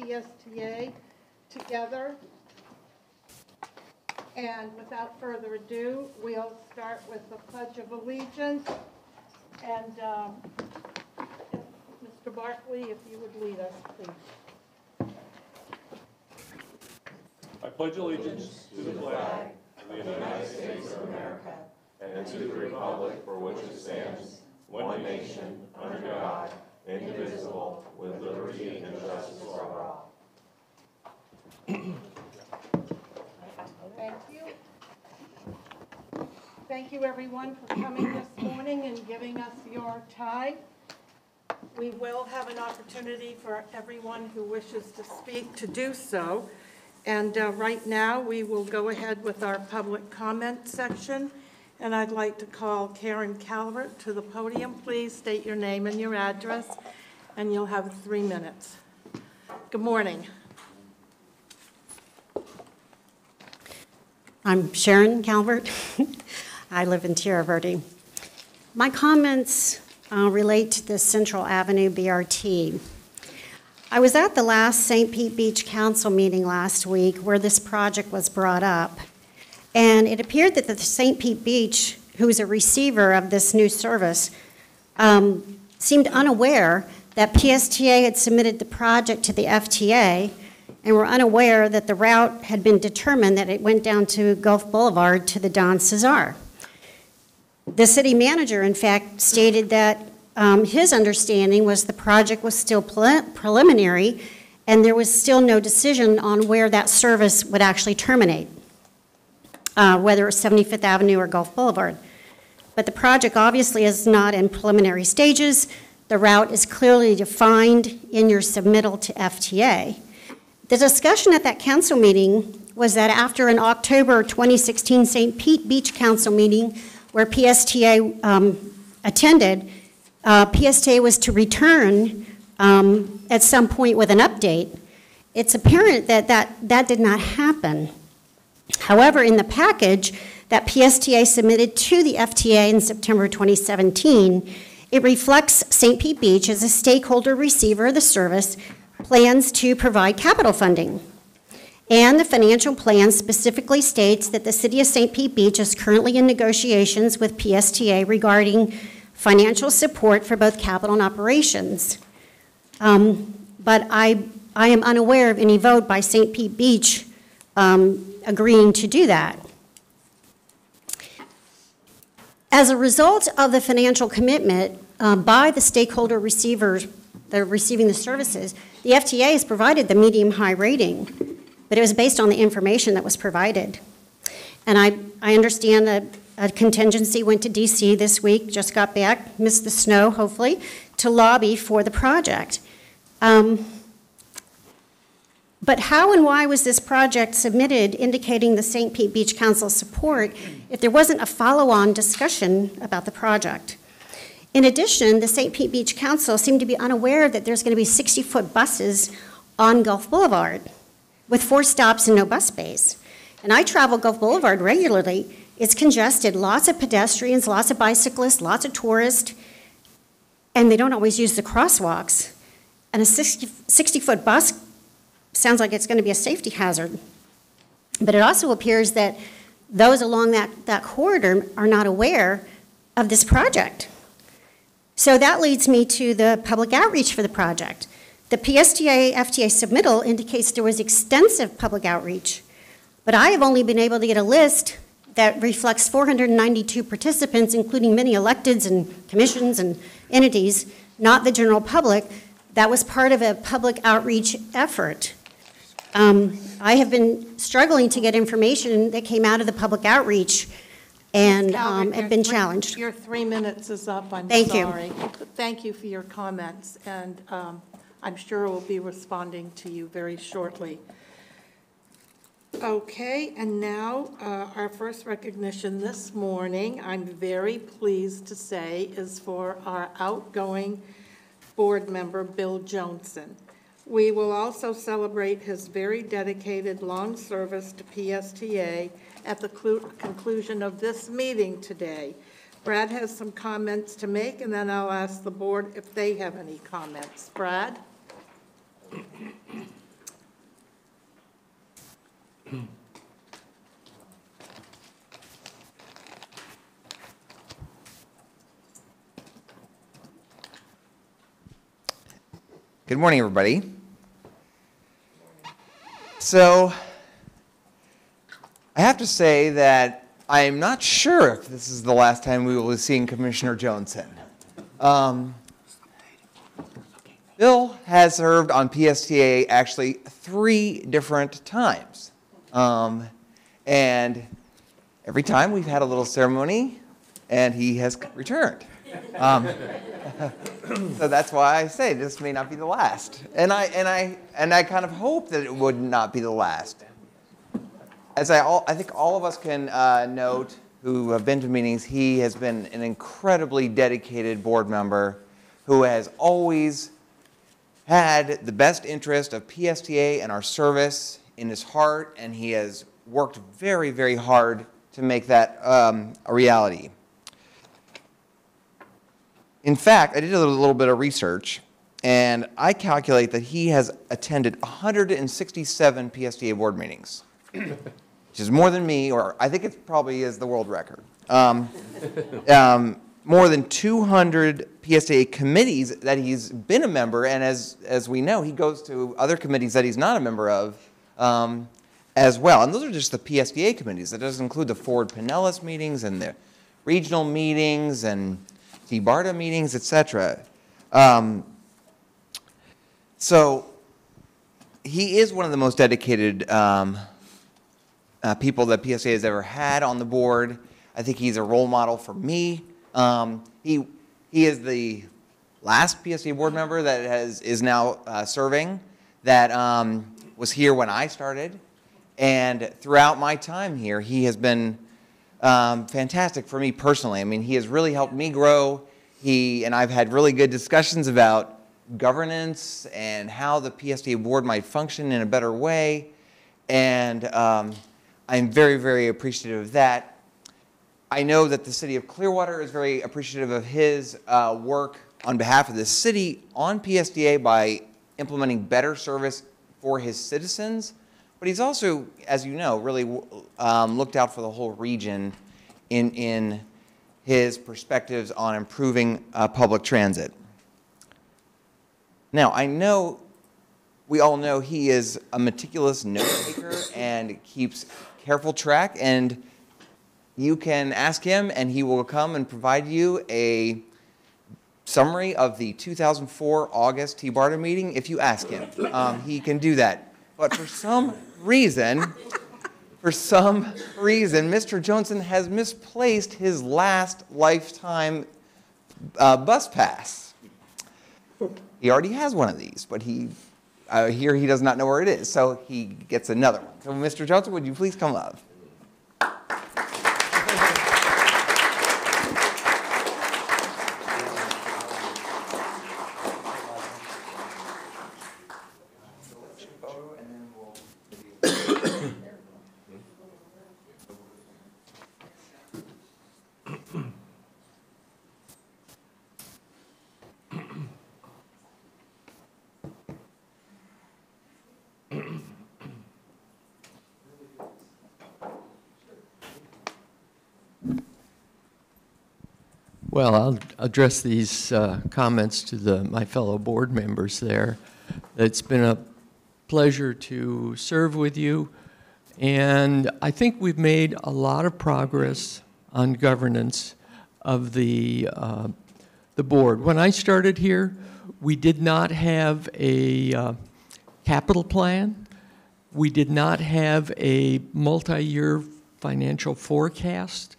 PSTA together. And without further ado, we'll start with the Pledge of Allegiance. And Mr. Barkley, if you would lead us, please. I pledge allegiance to the flag of the United States of America and to the republic for which it stands, one nation, under God, indivisible, with liberty and justice for all. Thank you. Thank you, everyone, for coming this morning and giving us your time. We will have an opportunity for everyone who wishes to speak to do so. And right now, we will go ahead with our public comment section. And I'd like to call Karen Calvert to the podium. Please state your name and your address, and you'll have 3 minutes. Good morning. I'm Sharon Calvert. I live in Tierra Verde. My comments relate to the Central Avenue BRT. I was at the last St. Pete Beach Council meeting last week where this project was brought up, and it appeared that the St. Pete Beach, who is a receiver of this new service, seemed unaware that PSTA had submitted the project to the FTA and were unaware that the route had been determined that it went down to Gulf Boulevard to the Don Cesar. The city manager, in fact, stated that his understanding was the project was still preliminary and there was still no decision on where that service would actually terminate, whether it was 75th Avenue or Gulf Boulevard. But the project obviously is not in preliminary stages. The route is clearly defined in your submittal to FTA. The discussion at that council meeting was that after an October 2016 St. Pete Beach Council meeting where PSTA attended, PSTA was to return at some point with an update. It's apparent that that did not happen. However, in the package that PSTA submitted to the FTA in September 2017, it reflects St. Pete Beach as a stakeholder receiver of the service plans to provide capital funding. And the financial plan specifically states that the City of St. Pete Beach is currently in negotiations with PSTA regarding financial support for both capital and operations. But I am unaware of any vote by St. Pete Beach agreeing to do that. As a result of the financial commitment by the stakeholder receivers that are receiving the services, the FTA has provided the medium-high rating, but it was based on the information that was provided. And I understand that a contingency went to DC this week, just got back, missed the snow, hopefully, to lobby for the project. But how and why was this project submitted indicating the St. Pete Beach Council's support if there wasn't a follow-on discussion about the project? In addition, the St. Pete Beach Council seemed to be unaware that there's going to be 60-foot buses on Gulf Boulevard with 4 stops and no bus space. And I travel Gulf Boulevard regularly. It's congested, lots of pedestrians, lots of bicyclists, lots of tourists, and they don't always use the crosswalks. And a 60-foot bus sounds like it's going to be a safety hazard. But it also appears that those along that corridor are not aware of this project. So that leads me to the public outreach for the project. The PSTA FTA submittal indicates there was extensive public outreach, but I have only been able to get a list that reflects 492 participants, including many electeds and commissions and entities, not the general public. That was part of a public outreach effort. I have been struggling to get information that came out of the public outreach and have been challenged. Your 3 minutes is up. I'm Thank sorry. you. Thank you for your comments, and I'm sure we'll be responding to you very shortly. Okay, and now our first recognition this morning, I'm very pleased to say, is for our outgoing board member, Bill Johnson. We will also celebrate his very dedicated long service to PSTA at the conclusion of this meeting today. Brad has some comments to make, and then I'll ask the board if they have any comments. Brad? Good morning, everybody. So, I have to say that I am not sure if this is the last time we will be seeing Commissioner Johnson. Bill has served on PSTA actually 3 different times. And every time we've had a little ceremony and he has returned. So that's why I say this may not be the last. And I kind of hope that it would not be the last. As I think all of us can note who have been to meetings, he has been an incredibly dedicated board member who has always had the best interest of PSTA and our service in his heart, and he has worked very, very hard to make that a reality. In fact, I did a little bit of research, and I calculate that he has attended 167 PSTA board meetings, which is more than me, or I think it probably is the world record. More than 200 PSTA committees that he's been a member, and as we know, he goes to other committees that he's not a member of as well. And those are just the PSTA committees. That doesn't include the Ford Pinellas meetings and the regional meetings and BARDA meetings, etc. So he is one of the most dedicated people that PSA has ever had on the board. I think he's a role model for me. He is the last PSA board member that is now serving, that was here when I started. And throughout my time here, he has been fantastic for me personally. I mean, he has really helped me grow. And I've had really good discussions about governance and how the PSTA board might function in a better way. And I'm very, very appreciative of that. I know that the city of Clearwater is very appreciative of his work on behalf of the city on PSTA by implementing better service for his citizens. But he's also, as you know, really looked out for the whole region in his perspectives on improving public transit. Now, I know, we all know he is a meticulous note taker and keeps careful track, and you can ask him and he will come and provide you a summary of the 2004 August T-BARTA meeting if you ask him. He can do that. But for some reason, Mr. Johnson has misplaced his last lifetime bus pass. He already has one of these, but here he does not know where it is, so he gets another one. So Mr. Johnson, would you please come up? Well, I'll address these comments to my fellow board members there. It's been a pleasure to serve with you, and I think we've made a lot of progress on governance of the board. When I started here, we did not have a capital plan. We did not have a multi-year financial forecast.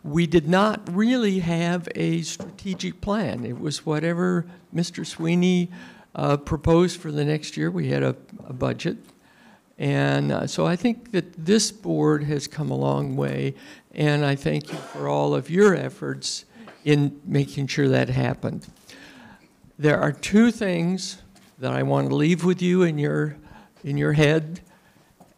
We did not really have a strategic plan. It was whatever Mr. Sweeney proposed for the next year. We had a budget. And so I think that this board has come a long way, and I thank you for all of your efforts in making sure that happened. There are 2 things that I want to leave with you in your head.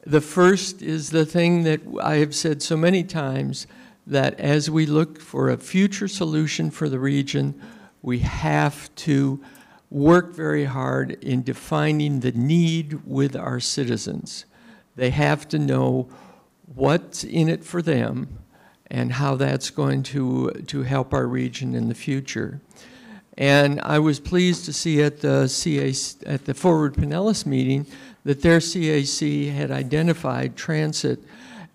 The first is the thing that I have said so many times, that as we look for a future solution for the region, we have to work very hard in defining the need with our citizens. They have to know what's in it for them and how that's going to help our region in the future. And I was pleased to see at the at the Forward Pinellas meeting that their CAC had identified transit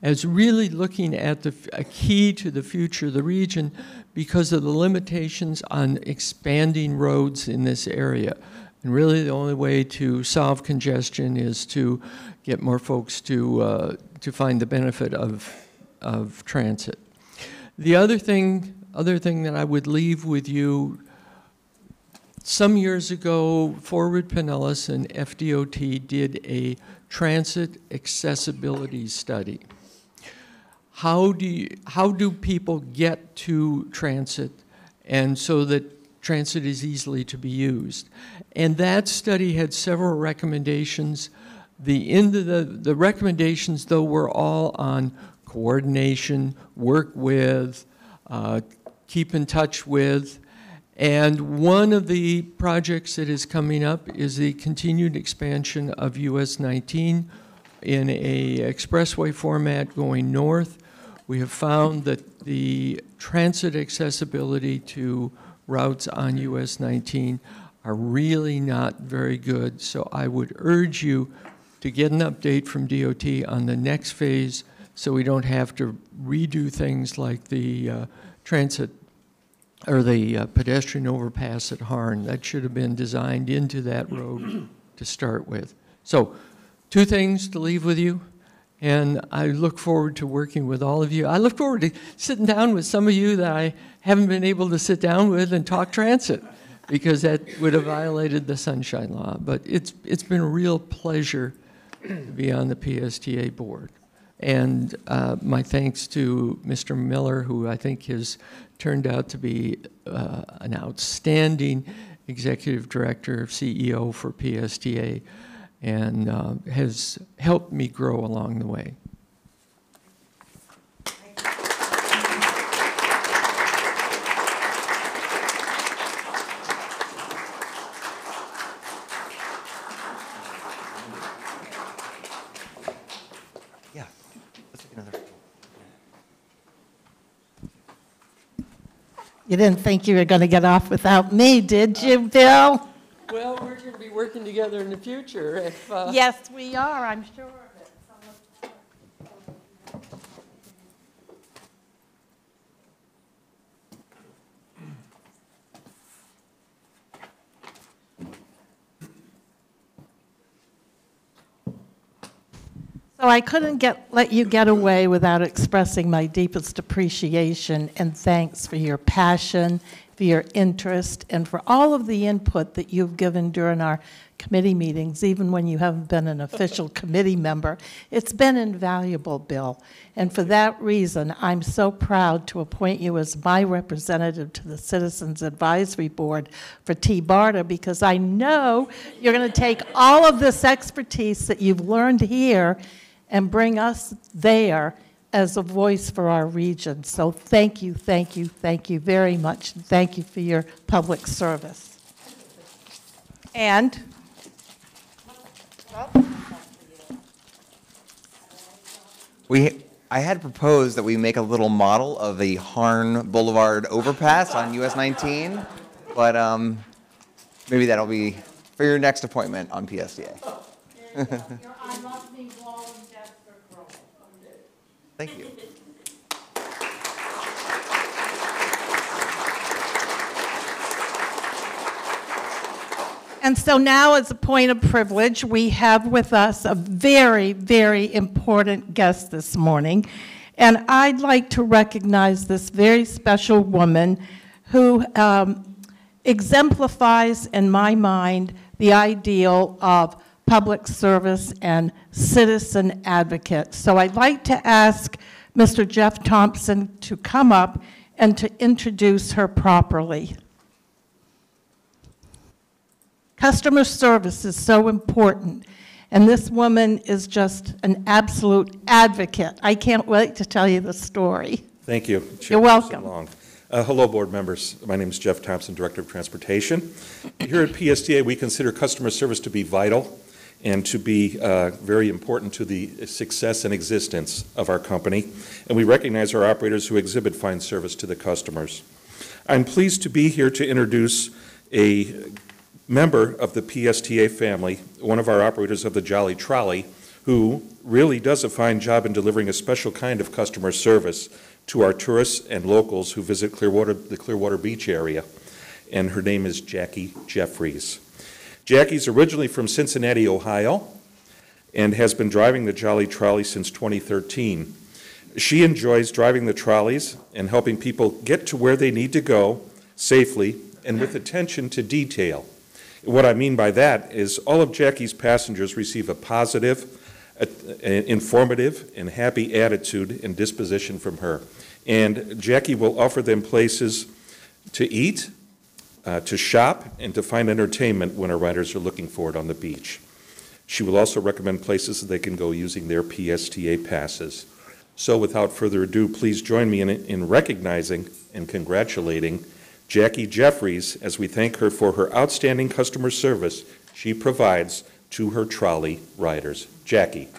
as really looking at a key to the future of the region because of the limitations on expanding roads in this area. And really the only way to solve congestion is to get more folks to find the benefit of transit. The other thing that I would leave with you, some years ago, Forward Pinellas and FDOT did a transit accessibility study. How do people get to transit and so that transit is easily to be used? And that study had several recommendations. The recommendations, though, were all on coordination, work with, keep in touch with. And one of the projects that is coming up is the continued expansion of US 19 in a expressway format going north. We have found that the transit accessibility to routes on US 19 are really not very good. So I would urge you to get an update from DOT on the next phase so we don't have to redo things like the transit or the pedestrian overpass at Harn. That should have been designed into that road to start with. So 2 things to leave with you, and I look forward to working with all of you. I look forward to sitting down with some of you that I haven't been able to sit down with and talk transit, because that would have violated the Sunshine Law. But it's been a real pleasure to be on the PSTA board. And my thanks to Mr. Miller, who I think has turned out to be an outstanding executive director, CEO for PSTA, and has helped me grow along the way. Yeah, let's take another. You didn't think you were going to get off without me, did you, Bill? Well, we're going to be working together in the future. If, Yes, we are, I'm sure of it. So I couldn't let you get away without expressing my deepest appreciation and thanks for your passion, for your interest, and for all of the input that you've given during our committee meetings, even when you haven't been an official committee member. It's been invaluable, Bill. And for that reason, I'm so proud to appoint you as my representative to the Citizens Advisory Board for T-BARTA, because I know you're going to take all of this expertise that you've learned here and bring us there as a voice for our region. So thank you, thank you, thank you very much. Thank you for your public service. And I had proposed that we make a little model of the Harn Boulevard overpass on US 19, but maybe that'll be for your next appointment on PSTA. Thank you. And so now, as a point of privilege, we have with us a very, very important guest this morning. And I'd like to recognize this very special woman who exemplifies, in my mind, the ideal of public service and citizen advocate. So I'd like to ask Mr. Jeff Thompson to come up and to introduce her properly. Customer service is so important, and this woman is just an absolute advocate. I can't wait to tell you the story. Thank you. You're welcome. Hello, board members. My name is Jeff Thompson, Director of Transportation. Here at PSTA, we consider customer service to be vital, and to be very important to the success and existence of our company. And we recognize our operators who exhibit fine service to the customers. I'm pleased to be here to introduce a member of the PSTA family, one of our operators of the Jolly Trolley, who really does a fine job in delivering a special kind of customer service to our tourists and locals who visit the Clearwater Beach area. And her name is Jackie Jeffries. Jackie's originally from Cincinnati, Ohio, and has been driving the Jolly Trolley since 2013. She enjoys driving the trolleys and helping people get to where they need to go safely and with attention to detail. What I mean by that is all of Jackie's passengers receive a positive, informative, and happy attitude and disposition from her. And Jackie will offer them places to eat, to shop, and to find entertainment when our riders are looking for it on the beach. She will also recommend places that they can go using their PSTA passes. So without further ado, please join me in recognizing and congratulating Jackie Jeffries as we thank her for her outstanding customer service she provides to her trolley riders. Jackie.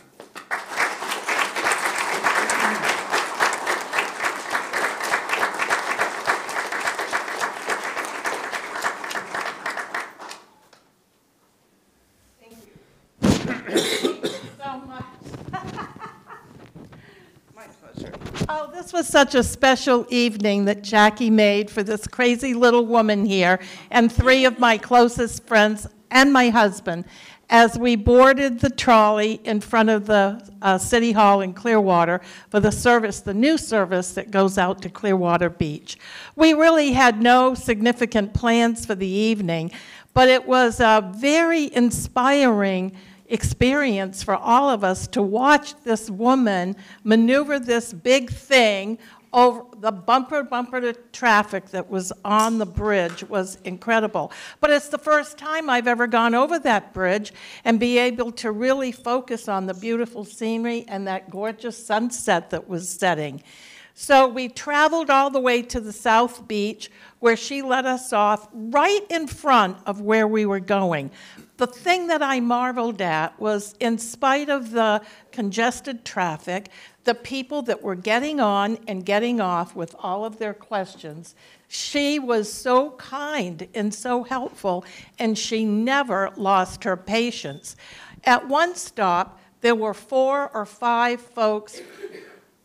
Oh, this was such a special evening that Jackie made for this crazy little woman here and three of my closest friends and my husband as we boarded the trolley in front of the City Hall in Clearwater for the service, the new service that goes out to Clearwater Beach. We really had no significant plans for the evening, but it was a very inspiring experience for all of us to watch this woman maneuver this big thing over the bumper to traffic that was on the bridge. Was incredible. But it's the first time I've ever gone over that bridge and be able to really focus on the beautiful scenery and that gorgeous sunset that was setting. So we traveled all the way to the South Beach, where she let us off right in front of where we were going. The thing that I marveled at was, in spite of the congested traffic, the people that were getting on and getting off with all of their questions, she was so kind and so helpful, and she never lost her patience. At one stop, there were 4 or 5 folks,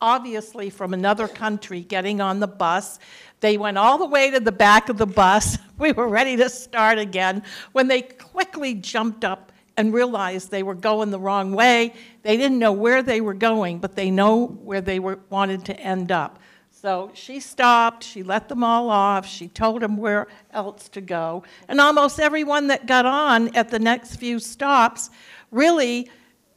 obviously from another country, getting on the bus. They went all the way to the back of the bus. We were ready to start again when they quickly jumped up and realized they were going the wrong way. They didn't know where they were going, but they know where they wanted to end up. So she stopped, she let them all off, she told them where else to go. And almost everyone that got on at the next few stops really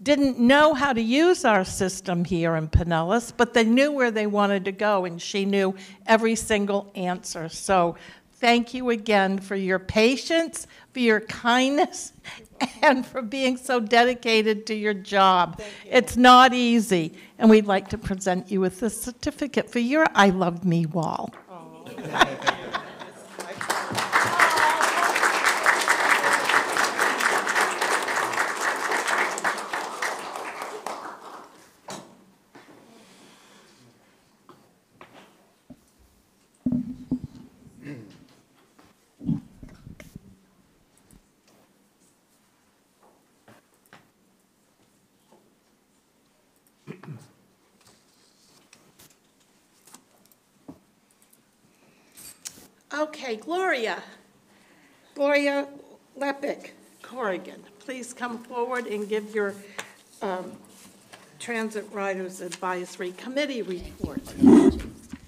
didn't know how to use our system here in Pinellas, but they knew where they wanted to go, and she knew every single answer. So thank you again for your patience, for your kindness, and for being so dedicated to your job. It's not easy, and we'd like to present you with this certificate for your I Love Me wall. Okay, Gloria Lepic, Corrigan, please come forward and give your Transit Riders Advisory Committee report.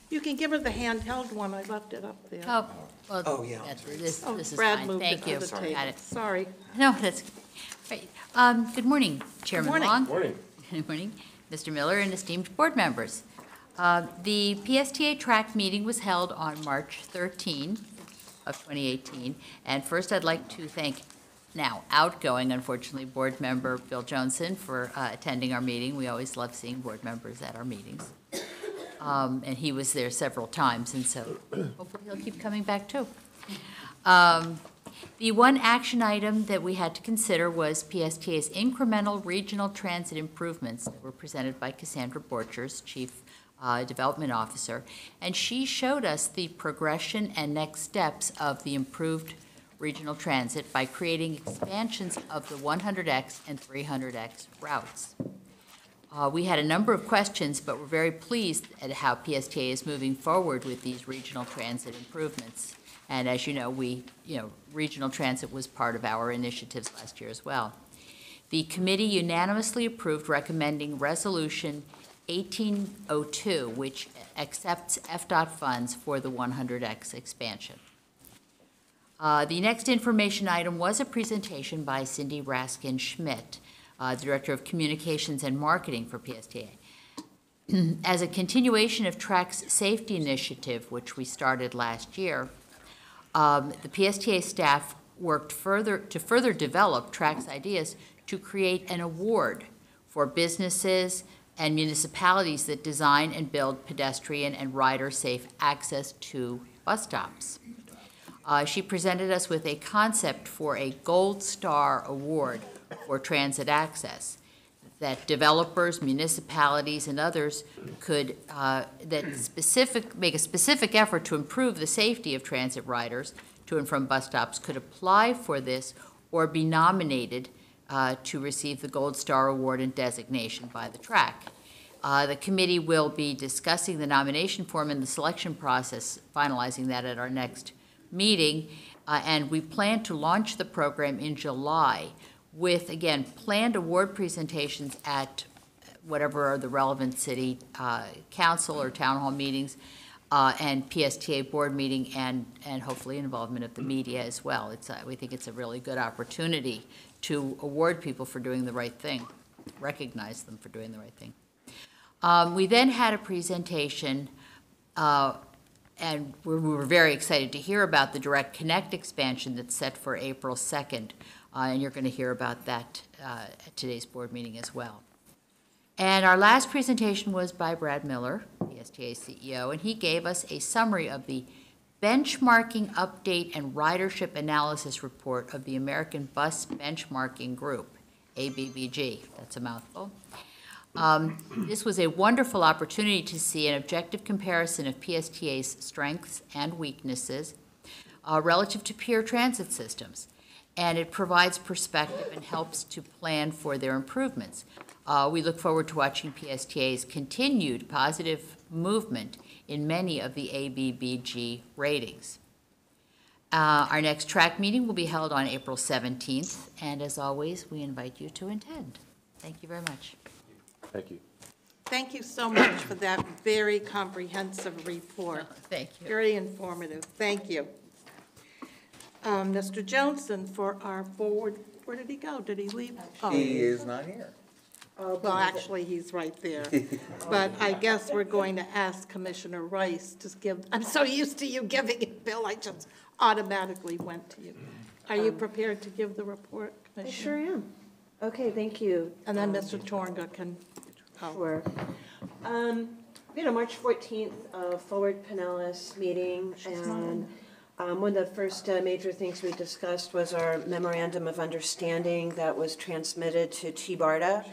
You can give her the handheld one, I left it up there. Oh, well, yeah. this is Brad fine. moved it Thank to you. the table. Got it. Sorry. No, that's great. Good morning, Chairman morning. Long. Morning. Good morning, Mr. Miller and esteemed board members. The PSTA track meeting was held on March 13 of 2018. And first, I'd like to thank now outgoing, unfortunately, board member Bill Johnson for attending our meeting. We always love seeing board members at our meetings. And he was there several times, and so hopefully he'll keep coming back too. The one action item that we had to consider was PSTA's incremental regional transit improvements that were presented by Cassandra Borchers, Chief Development Officer, and she showed us the progression and next steps of the improved regional transit by creating expansions of the 100X and 300X routes. We had a number of questions, but we're very pleased at how PSTA is moving forward with these regional transit improvements. And as you know, regional transit was part of our initiatives last year as well. The committee unanimously approved recommending Resolution 1802, which accepts FDOT funds for the 100X expansion. The next information item was a presentation by Cindy Raskin-Schmidt, the Director of Communications and Marketing for PSTA. As a continuation of TRAC's safety initiative, which we started last year, the PSTA staff worked to further develop TRAC's ideas to create an award for businesses and municipalities that design and build pedestrian and rider-safe access to bus stops. She presented us with a concept for a Gold Star Award for transit access that developers, municipalities, and others could make a specific effort to improve the safety of transit riders to and from bus stops could apply for this or be nominated to receive the Gold Star Award and designation by the TRAC. The committee will be discussing the nomination form and the selection process, finalizing that at our next meeting, and we plan to launch the program in July with, again, planned award presentations at whatever are the relevant city council or town hall meetings, and PSTA board meeting, and hopefully involvement of the media as well. We think it's a really good opportunity to award people for doing the right thing, recognize them for doing the right thing. We then had a presentation, and we were very excited to hear about the Direct Connect expansion that's set for April 2nd, and you're going to hear about that at today's board meeting as well. And our last presentation was by Brad Miller, PSTA CEO, and he gave us a summary of the Benchmarking Update and Ridership Analysis Report of the American Bus Benchmarking Group, ABBG. That's a mouthful. This was a wonderful opportunity to see an objective comparison of PSTA's strengths and weaknesses relative to peer transit systems, and it provides perspective and helps to plan for their improvements. We look forward to watching PSTA's continued positive movement in many of the ABBG ratings. Our next TRAC meeting will be held on April 17th, and as always, we invite you to attend. Thank you very much. Thank you. Thank you so much for that very comprehensive report. Thank you. Very informative. Thank you. Mr. Johnson, for our forward, where did he go? Did he leave? Oh. He is not here. Well, actually, he's right there. But I guess we're going to ask Commissioner Rice to give, I'm so used to you giving it, Bill, I just automatically went to you. Are you prepared to give the report, I Commissioner? sure am. Okay, thank you. And then Mr. Torga can. Sure. We had a March 14th Forward Pinellas meeting, and one of the first major things we discussed was our memorandum of understanding that was transmitted to TBARTA.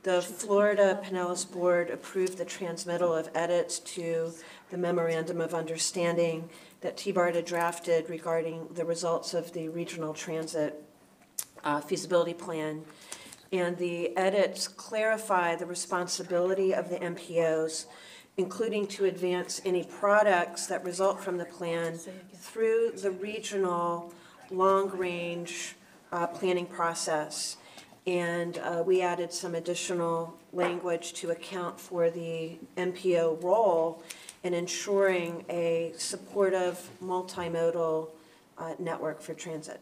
The Florida Pinellas Board approved the transmittal of edits to the memorandum of understanding that TBARTA drafted regarding the results of the regional transit feasibility plan. And the edits clarify the responsibility of the MPOs, including to advance any products that result from the plan through the regional long-range planning process. And we added some additional language to account for the MPO role in ensuring a supportive multimodal network for transit.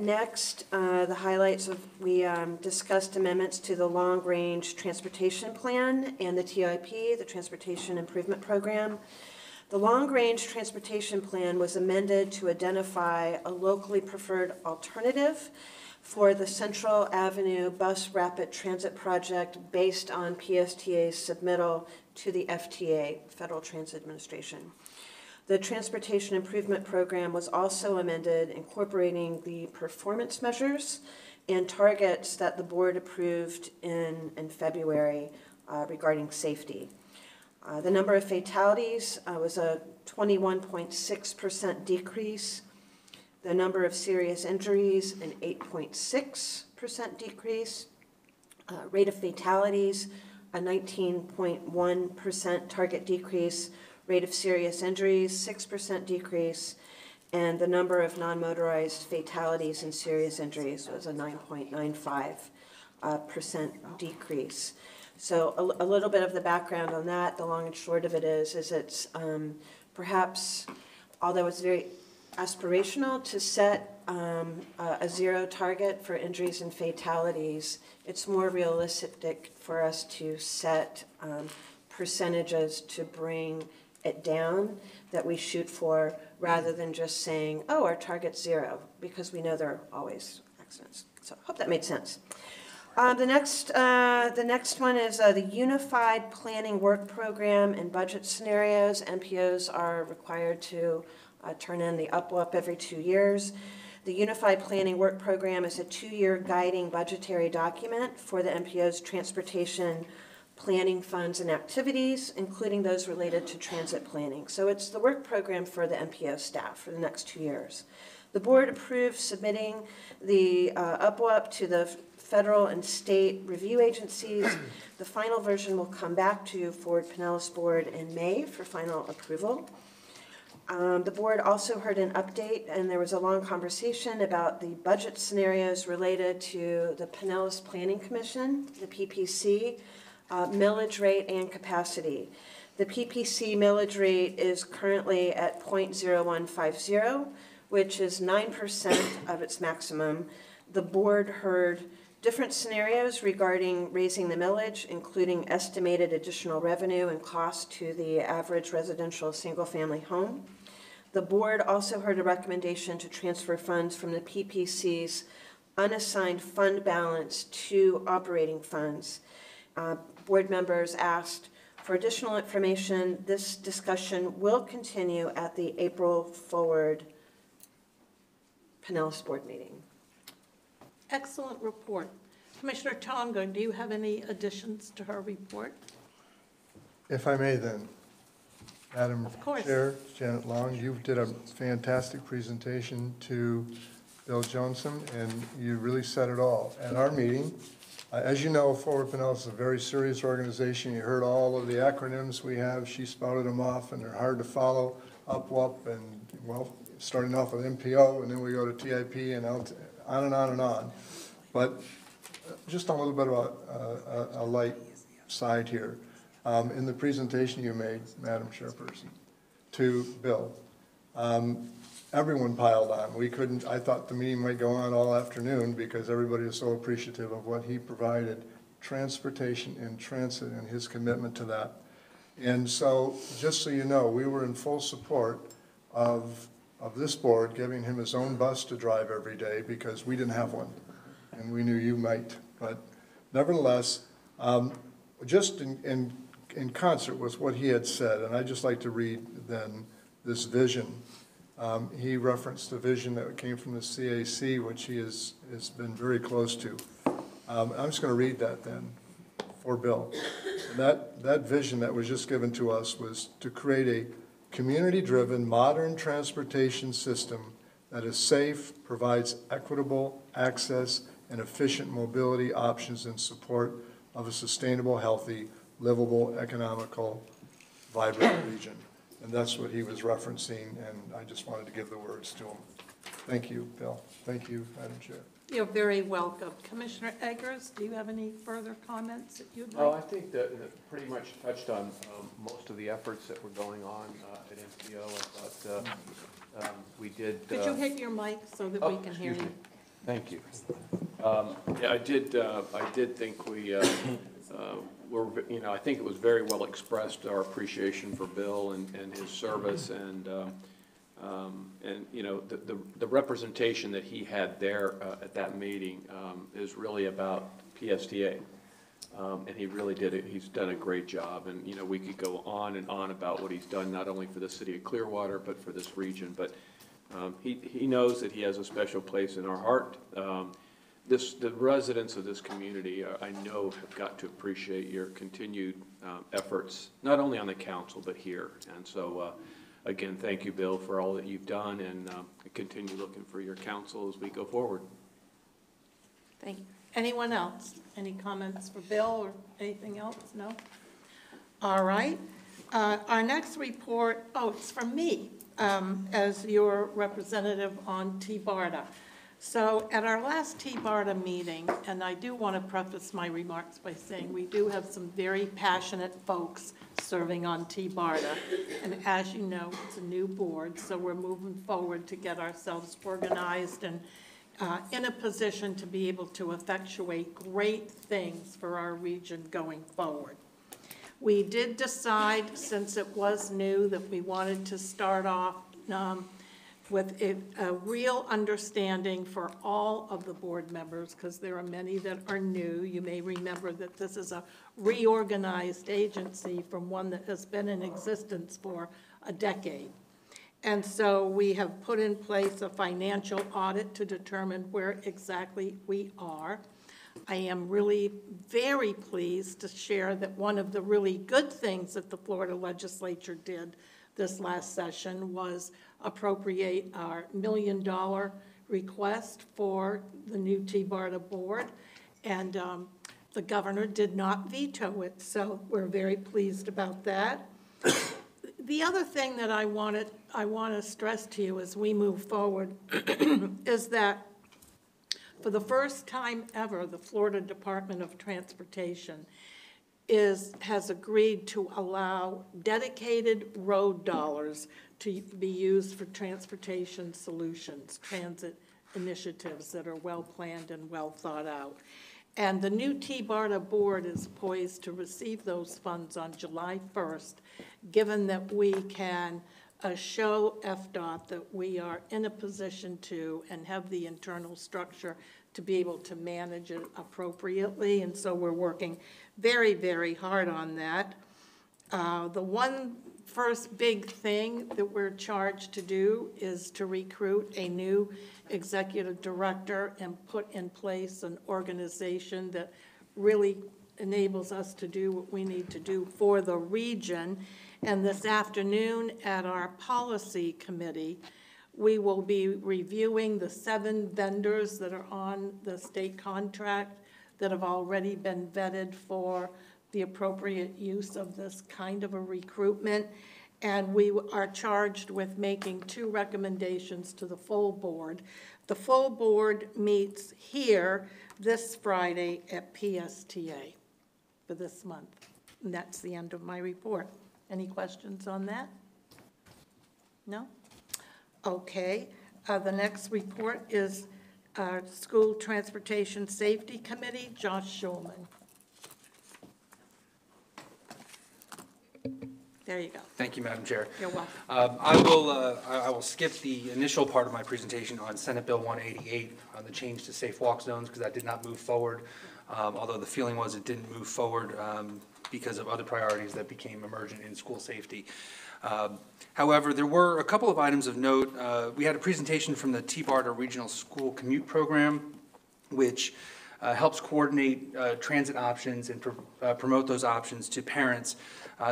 Next, the highlights of, we discussed amendments to the long-range transportation plan and the TIP, the Transportation Improvement Program. The long-range transportation plan was amended to identify a locally preferred alternative for the Central Avenue Bus Rapid Transit Project based on PSTA's submittal to the FTA, Federal Transit Administration. The Transportation Improvement Program was also amended, incorporating the performance measures and targets that the board approved in February regarding safety. The number of fatalities was a 21.6% decrease. The number of serious injuries, an 8.6% decrease. Rate of fatalities, a 19.1% target decrease. Rate of serious injuries, 6% decrease. And the number of non-motorized fatalities and serious injuries was a 9.95% decrease. So a little bit of the background on that, the long and short of it is it's perhaps, although it's very aspirational to set a zero target for injuries and fatalities, it's more realistic for us to set percentages to bring it down that we shoot for, rather than just saying, oh, our target's zero, because we know there are always accidents. So I hope that made sense. The next one is the Unified Planning Work Program and Budget Scenarios. MPOs are required to turn in the UPWUP every 2 years. The Unified Planning Work Program is a 2-year guiding budgetary document for the MPO's transportation planning funds and activities, including those related to transit planning. So it's the work program for the MPO staff for the next 2 years. The board approved submitting the UPWUP to the federal and state review agencies. The final version will come back to Forward Pinellas Board in May for final approval. The board also heard an update, and there was a long conversation about the budget scenarios related to the Pinellas Planning Commission, the PPC, millage rate and capacity. The PPC millage rate is currently at 0.0150, which is 9% of its maximum. The board heard different scenarios regarding raising the millage, including estimated additional revenue and cost to the average residential single-family home. The board also heard a recommendation to transfer funds from the PPC's unassigned fund balance to operating funds. Board members asked for additional information. This discussion will continue at the April Forward Pinellas Board meeting. Excellent report. Commissioner Tonga, do you have any additions to her report? If I may then, Madam course. Chair, Janet Long, you did a fantastic presentation to Bill Johnson, and you really said it all. At our meeting, as you know, Forward Pinellas is a very serious organization. You heard all of the acronyms we have. She spouted them off, and they're hard to follow. UPWUP, and, well, starting off with MPO, and then we go to TIP, and on and on and on. But just a little bit of a light side here. In the presentation you made, Madam Chairperson, to Bill, everyone piled on. We couldn't, I thought the meeting might go on all afternoon because everybody is so appreciative of what he provided, transportation and transit, and his commitment to that. And so, just so you know, we were in full support of this board giving him his own bus to drive every day because we didn't have one, and we knew you might. But nevertheless, just in concert with what he had said, and I'd just like to read then this vision. He referenced the vision that came from the CAC, which he has been very close to. I'm just going to read that then for Bill. And that vision that was just given to us was to create a community-driven, modern transportation system that is safe, provides equitable access and efficient mobility options in support of a sustainable, healthy, livable, economical, vibrant region. And that's what he was referencing, and I just wanted to give the words to him. Thank you, Bill. Thank you, Madam Chair. You're very welcome. Commissioner Eggers, do you have any further comments that you'd like? Oh, I think that pretty much touched on most of the efforts that were going on at MPO. I thought we did. Could you hit your mic so that we can hear you? Thank you. Yeah, I did think we were, I think it was very well expressed, our appreciation for Bill and his service, and the representation that he had there at that meeting is really about PSTA. And he really did it. He's done a great job. And, you know, we could go on and on about what he's done, not only for the city of Clearwater, but for this region. But he knows that he has a special place in our heart. The residents of this community, I know, have got to appreciate your continued efforts, not only on the council, but here. And so, again, thank you, Bill, for all that you've done, and continue looking for your counsel as we go forward. Thank you. Anyone else? Any comments for Bill or anything else? No? All right. Our next report, it's from me as your representative on T-BARTA. So at our last T-BARTA meeting, and I do want to preface my remarks by saying we do have some very passionate folks serving on T-BARTA. And as you know, it's a new board, so we're moving forward to get ourselves organized and in a position to be able to effectuate great things for our region going forward. We did decide, since it was new, that we wanted to start off with a real understanding for all of the board members, because there are many that are new. You may remember that this is a reorganized agency from one that has been in existence for a decade. And so we have put in place a financial audit to determine where exactly we are. I am really very pleased to share that one of the really good things that the Florida legislature did this last session was appropriate our $1 million request for the new T-BARTA board. And the governor did not veto it, so we're very pleased about that. The other thing that I want to stress to you as we move forward is that for the first time ever, the Florida Department of Transportation has agreed to allow dedicated road dollars to be used for transportation solutions, transit initiatives that are well planned and well thought out. And the new T-BARTA board is poised to receive those funds on July 1st, given that we can show FDOT that we are in a position to and have the internal structure to be able to manage it appropriately. And so we're working very, very hard on that. The one first big thing that we're charged to do is to recruit a new executive director and put in place an organization that really enables us to do what we need to do for the region. And this afternoon at our policy committee, we will be reviewing the 7 vendors that are on the state contract that have already been vetted for the appropriate use of this kind of a recruitment. And we are charged with making 2 recommendations to the full board. The full board meets here this Friday at PSTA for this month. And that's the end of my report. Any questions on that? No? Okay. The next report is our School Transportation Safety Committee, Josh Schulman. There you go. Thank you, Madam Chair. You're welcome. I will skip the initial part of my presentation on Senate Bill 188 on the change to safe walk zones because that did not move forward, although the feeling was it didn't move forward because of other priorities that became emergent in school safety. However, there were a couple of items of note. We had a presentation from the T-BARTA Regional School Commute Program, which helps coordinate transit options and promote those options to parents.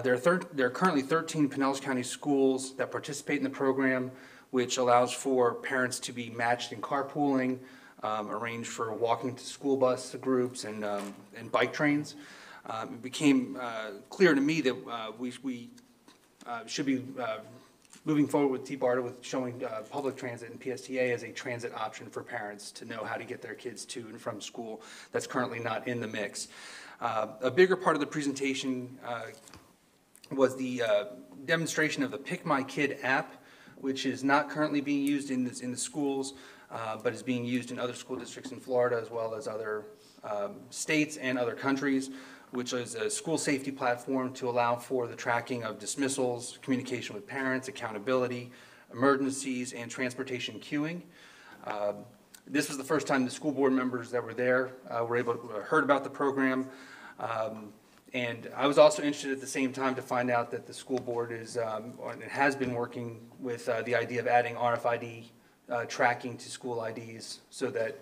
There are currently 13 Pinellas County schools that participate in the program, which allows for parents to be matched in carpooling, arrange for walking to school bus groups and bike trains. It became clear to me that we should be moving forward with T-BARTA with showing public transit and PSTA as a transit option for parents to know how to get their kids to and from school. That's currently not in the mix. A bigger part of the presentation was the demonstration of the Pick My Kid app, which is not currently being used in the schools, but is being used in other school districts in Florida as well as other states and other countries, which is a school safety platform to allow for the tracking of dismissals, communication with parents, accountability, emergencies, and transportation queuing. This was the first time the school board members that were there were able to heard about the program. And I was also interested at the same time to find out that the school board is, and has been working with the idea of adding RFID tracking to school IDs so that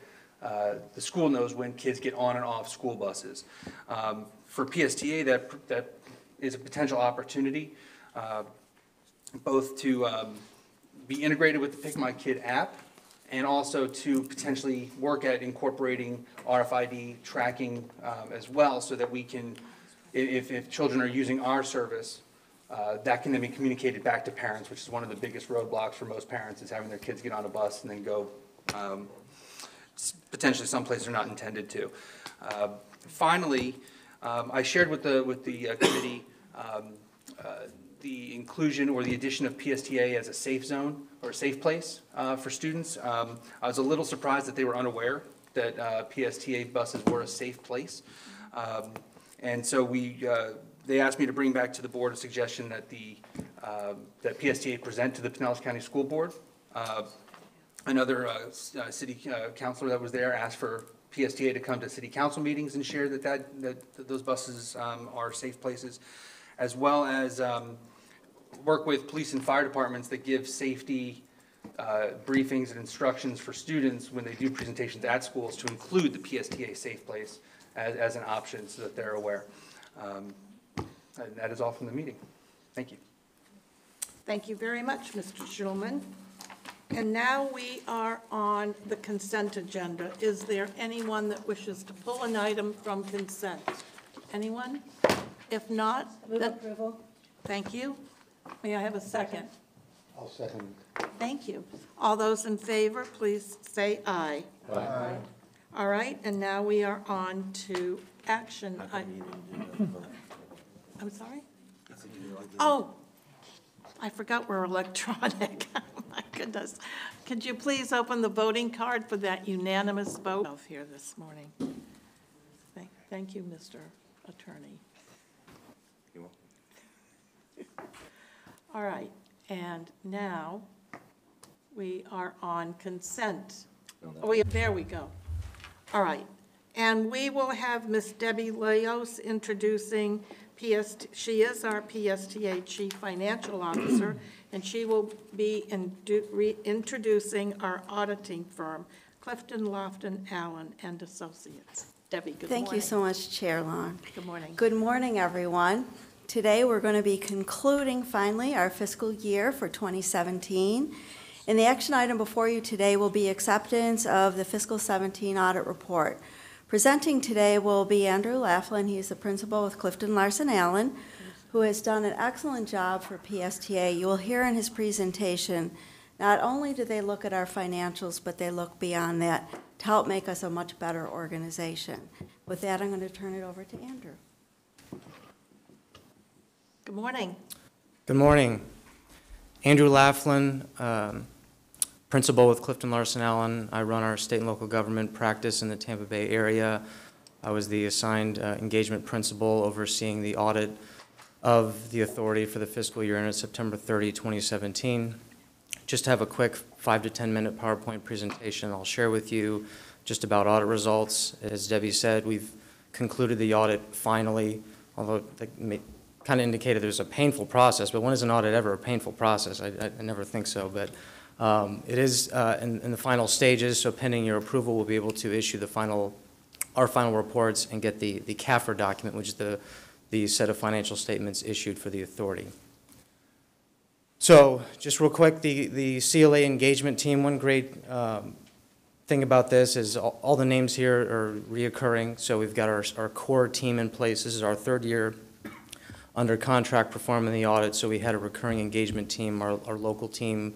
the school knows when kids get on and off school buses. For PSTA, that is a potential opportunity, both to be integrated with the Pick My Kid app and also to potentially work at incorporating RFID tracking as well, so that we can, if children are using our service, that can then be communicated back to parents, which is one of the biggest roadblocks for most parents, is having their kids get on a bus and then go potentially someplace they're not intended to. Finally, I shared with the committee the inclusion or the addition of PSTA as a safe zone or a safe place for students. I was a little surprised that they were unaware that PSTA buses were a safe place. And so they asked me to bring back to the board a suggestion that that PSTA present to the Pinellas County School Board. Another city councilor that was there asked for PSTA to come to city council meetings and share that those buses are safe places, as well as work with police and fire departments that give safety briefings and instructions for students when they do presentations at schools to include the PSTA safe place as an option so that they're aware. And that is all from the meeting. Thank you. Thank you very much, Mr. Schulman. And now we are on the consent agenda. Is there anyone that wishes to pull an item from consent? Anyone? If not, Move then, approval. thank you. May I have a second? I'll second. Thank you. All those in favor, please say aye. Aye. All right, and now we are on to action. I'm sorry? Oh, I forgot we're electronic. My goodness. Could you please open the voting card for that unanimous vote here this morning? Thank you, Mr. Attorney. All right, and now we are on consent. Oh, there we go. All right, and we will have Miss Debbie Leos introducing she is our PSTA Chief Financial Officer, and she will be introducing our auditing firm, Clifton, Lofton, Allen, and Associates. Debbie, good morning. Thank you so much, Chair Long. Good morning. Good morning, everyone. Today, we're going to be concluding, finally, our fiscal year for 2017. And the action item before you today will be acceptance of the fiscal 17 audit report. Presenting today will be Andrew Laughlin. He's the principal with Clifton Larson Allen, who has done an excellent job for PSTA. You will hear in his presentation, not only do they look at our financials, but they look beyond that to help make us a much better organization. With that, I'm going to turn it over to Andrew. Good morning. Good morning. Andrew Laughlin, principal with Clifton Larson Allen. I run our state and local government practice in the Tampa Bay area. I was the assigned engagement principal overseeing the audit of the authority for the fiscal year ended September 30, 2017. Just have a quick 5 to 10 minute PowerPoint presentation I'll share with you just about audit results. As Debbie said, we've concluded the audit finally, although kind of indicated there's a painful process, but when is an audit ever a painful process? I never think so, but it is in the final stages, so pending your approval, we'll be able to issue our final reports and get the CAFR document, which is the set of financial statements issued for the authority. So just real quick, the CLA engagement team, one great thing about this is all the names here are reoccurring, so we've got our core team in place. This is our third year under contract performing the audit, so we had a recurring engagement team, our local team,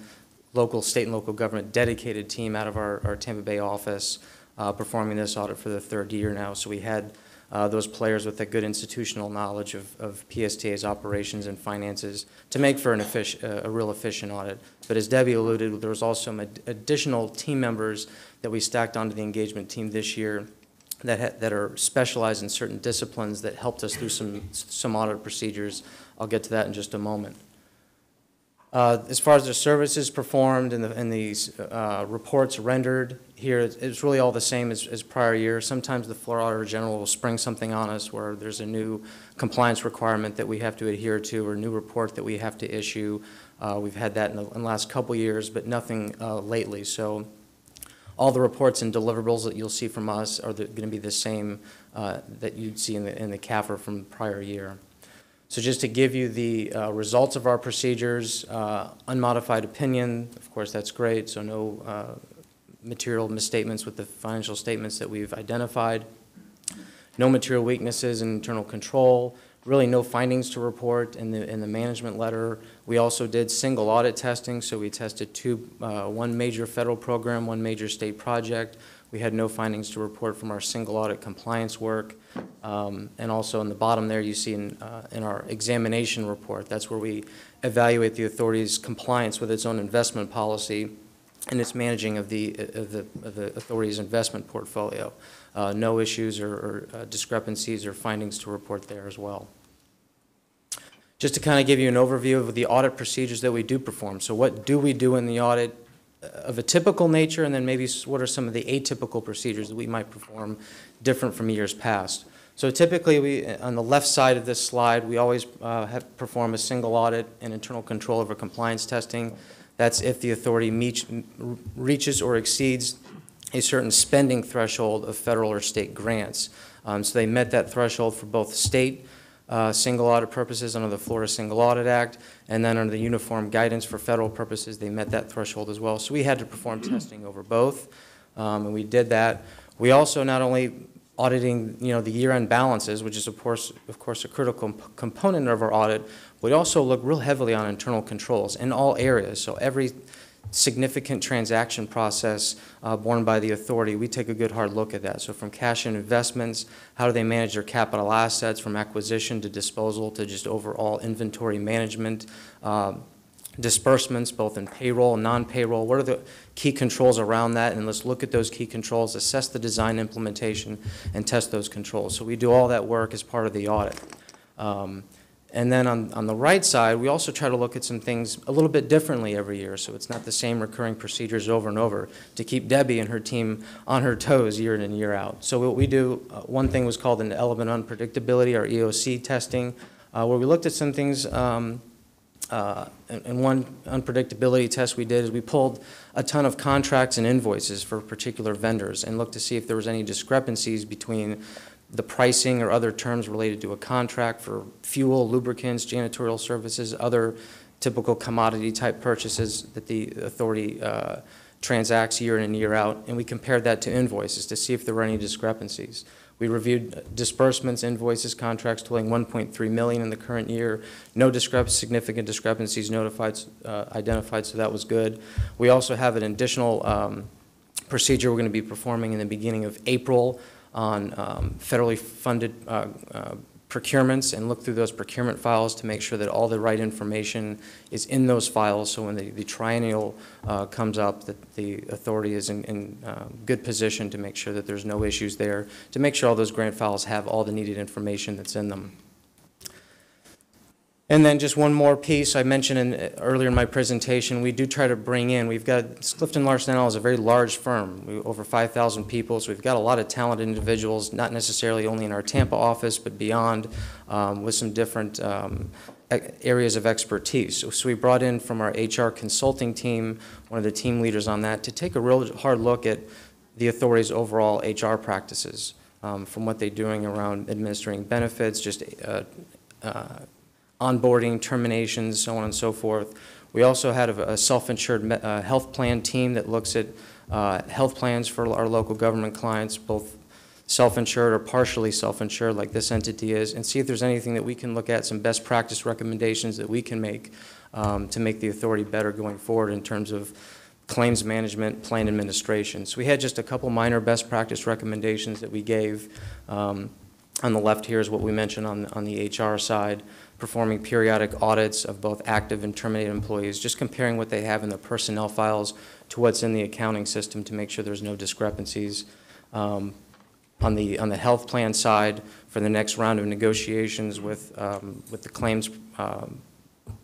local, state, and local government dedicated team out of our Tampa Bay office performing this audit for the third year now. So we had those players with a good institutional knowledge of PSTA's operations and finances to make for a real efficient audit. But as Debbie alluded, there was also some additional team members that we stacked onto the engagement team this year that are specialized in certain disciplines that helped us through some audit procedures. I'll get to that in just a moment. As far as the services performed and these reports rendered here, it's really all the same as prior years. Sometimes the Florida Auditor General will spring something on us where there's a new compliance requirement that we have to adhere to or a new report that we have to issue. We've had that in the last couple years, but nothing lately. So all the reports and deliverables that you'll see from us are going to be the same that you'd see in the CAFR from the prior year. So just to give you the results of our procedures, unmodified opinion, of course that's great, so no material misstatements with the financial statements that we've identified. No material weaknesses in internal control, really no findings to report in the management letter. We also did single audit testing, so we tested one major federal program, one major state project. We had no findings to report from our single audit compliance work. And also in the bottom there you see in our examination report, that's where we evaluate the authority's compliance with its own investment policy and its managing of the authority's investment portfolio. No issues or discrepancies or findings to report there as well. Just to kind of give you an overview of the audit procedures that we do perform. So what do we do in the audit of a typical nature, and then maybe what are some of the atypical procedures that we might perform different from years past. So typically, on the left side of this slide, we always perform a single audit and internal control over compliance testing. That's if the authority reaches or exceeds a certain spending threshold of federal or state grants. So they met that threshold for both state single audit purposes under the Florida Single Audit Act, and then under the Uniform Guidance for federal purposes, they met that threshold as well. So we had to perform testing over both, and we did that. We also not only auditing, the year-end balances, which is of course a critical component of our audit, we also look real heavily on internal controls in all areas. So every significant transaction process borne by the authority, we take a good hard look at that. So from cash and investments, how do they manage their capital assets, from acquisition to disposal to just overall inventory management, disbursements both in payroll and non-payroll, what are the key controls around that, and let's look at those key controls, assess the design implementation, and test those controls. So we do all that work as part of the audit. And then on the right side, we also try to look at some things a little bit differently every year, so it's not the same recurring procedures over and over to keep Debbie and her team on her toes year in and year out. So what we do, one thing was called an element unpredictability, or EOC testing, where we looked at some things, and one unpredictability test we did is we pulled a ton of contracts and invoices for particular vendors and looked to see if there was any discrepancies between the pricing or other terms related to a contract for fuel, lubricants, janitorial services, other typical commodity type purchases that the authority transacts year in and year out, and we compared that to invoices to see if there were any discrepancies. We reviewed disbursements, invoices, contracts totaling $1.3 million in the current year. No significant discrepancies identified, so that was good. We also have an additional procedure we're going to be performing in the beginning of April on federally funded procurements, and look through those procurement files to make sure that all the right information is in those files, so when the triennial comes up, that the authority is in good position to make sure that there's no issues there, to make sure all those grant files have all the needed information that's in them. And then just one more piece I mentioned earlier in my presentation, we do try to bring in, Clifton Larson is a very large firm, over 5,000 people, so we've got a lot of talented individuals, not necessarily only in our Tampa office, but beyond, with some different areas of expertise. So we brought in from our HR consulting team, one of the team leaders on that, to take a real hard look at the authority's overall HR practices, from what they're doing around administering benefits, just onboarding, terminations, so on and so forth. We also had a self-insured health plan team that looks at health plans for our local government clients, both self-insured or partially self-insured like this entity is, and see if there's anything that we can look at, some best practice recommendations that we can make to make the authority better going forward in terms of claims management, plan administration. So we had just a couple minor best practice recommendations that we gave. On the left here is what we mentioned on the HR side, performing periodic audits of both active and terminated employees, just comparing what they have in the personnel files to what's in the accounting system to make sure there's no discrepancies. On the health plan side, for the next round of negotiations with the claims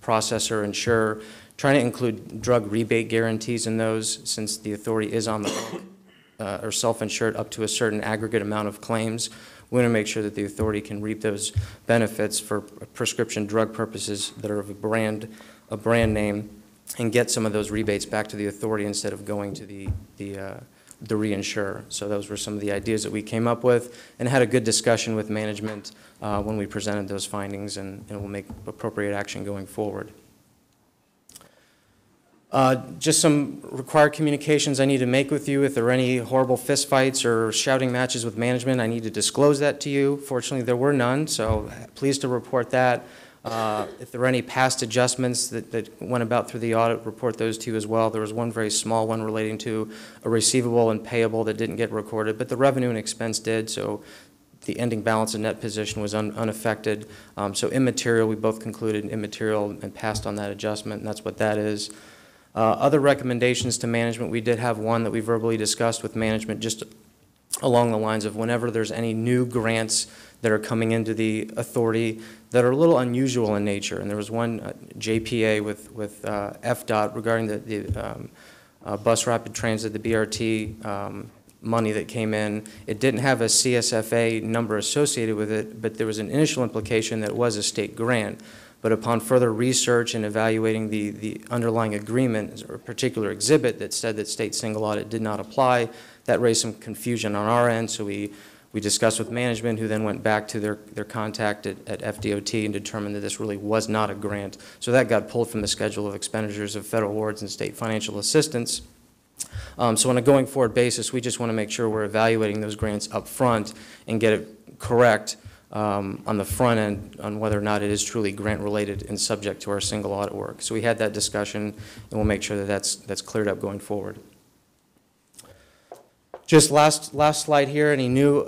processor, insurer, trying to include drug rebate guarantees in those, since the authority is on the hook or self-insured up to a certain aggregate amount of claims. We want to make sure that the authority can reap those benefits for prescription drug purposes that are of a brand name, and get some of those rebates back to the authority instead of going to the reinsurer. So those were some of the ideas that we came up with, and had a good discussion with management when we presented those findings, and we'll make appropriate action going forward. Just some required communications I need to make with you. If there are any horrible fistfights or shouting matches with management, I need to disclose that to you. Fortunately, there were none, so pleased to report that. If there are any past adjustments that went about through the audit, report those to you as well. There was one very small one relating to a receivable and payable that didn't get recorded, but the revenue and expense did, so the ending balance and net position was unaffected. So immaterial, we both concluded immaterial and passed on that adjustment, and that's what that is. Other recommendations to management, we did have one that we verbally discussed with management, just along the lines of whenever there's any new grants that are coming into the authority that are a little unusual in nature. And there was one JPA with FDOT regarding the bus rapid transit, the BRT money that came in. It didn't have a CSFA number associated with it, but there was an initial implication that it was a state grant. But upon further research and evaluating the underlying agreement or particular exhibit that said that state single audit did not apply, that raised some confusion on our end. So we discussed with management, who then went back to their contact at FDOT and determined that this really was not a grant. So that got pulled from the schedule of expenditures of federal awards and state financial assistance. So on a going forward basis, we just want to make sure we're evaluating those grants up front and get it correct on the front end on whether or not it is truly grant related and subject to our single audit work. So we had that discussion, and we'll make sure that that's cleared up going forward. Just last slide here, any new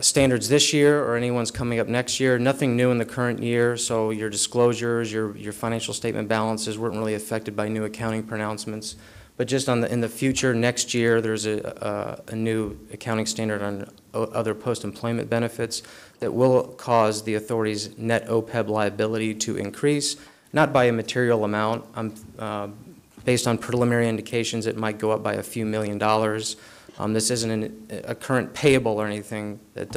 standards this year or any ones coming up next year? Nothing new in the current year, so your disclosures, your financial statement balances weren't really affected by new accounting pronouncements. But just in the future, next year, there's a new accounting standard on other post-employment benefits that will cause the authority's net OPEB liability to increase, not by a material amount. Based on preliminary indications, it might go up by a few $1 million. This isn't a current payable or anything that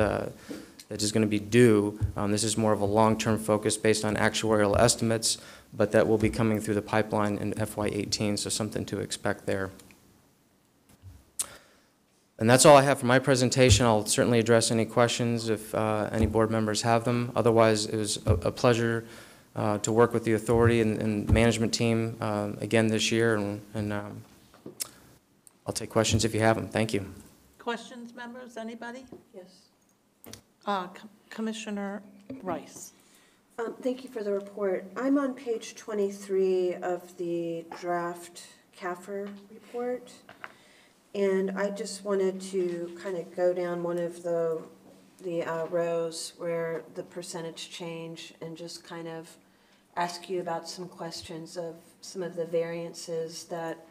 is going to be due. This is more of a long-term focus based on actuarial estimates, but that will be coming through the pipeline in FY18, so something to expect there. And that's all I have for my presentation. I'll certainly address any questions if any board members have them. Otherwise, it was a pleasure to work with the authority and management team again this year, and I'll take questions if you have them. Thank you. Questions, members, anybody? Yes. Commissioner Rice. Thank you for the report. I'm on page 23 of the draft CAFR report, and I just wanted to kind of go down one of the rows where the percentage change and just kind of ask you about some questions of some of the variances that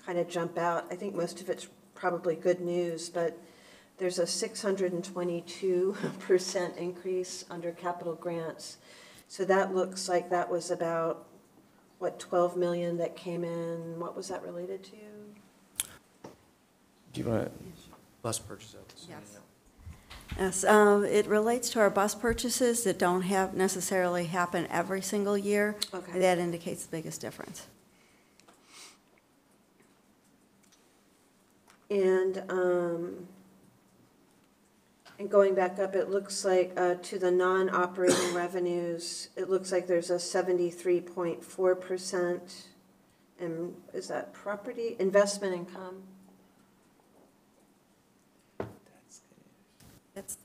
kind of jump out. I think most of it's probably good news, but there's a 622% increase under capital grants. So that looks like that was about, what, 12 million that came in. What was that related to? Do you want to bus purchase? Yes. Yes, it relates to our bus purchases that don't necessarily happen every single year. Okay. That indicates the biggest difference. And going back up, it looks like to the non-operating revenues, it looks like there's a 73.4%. And is that property investment income?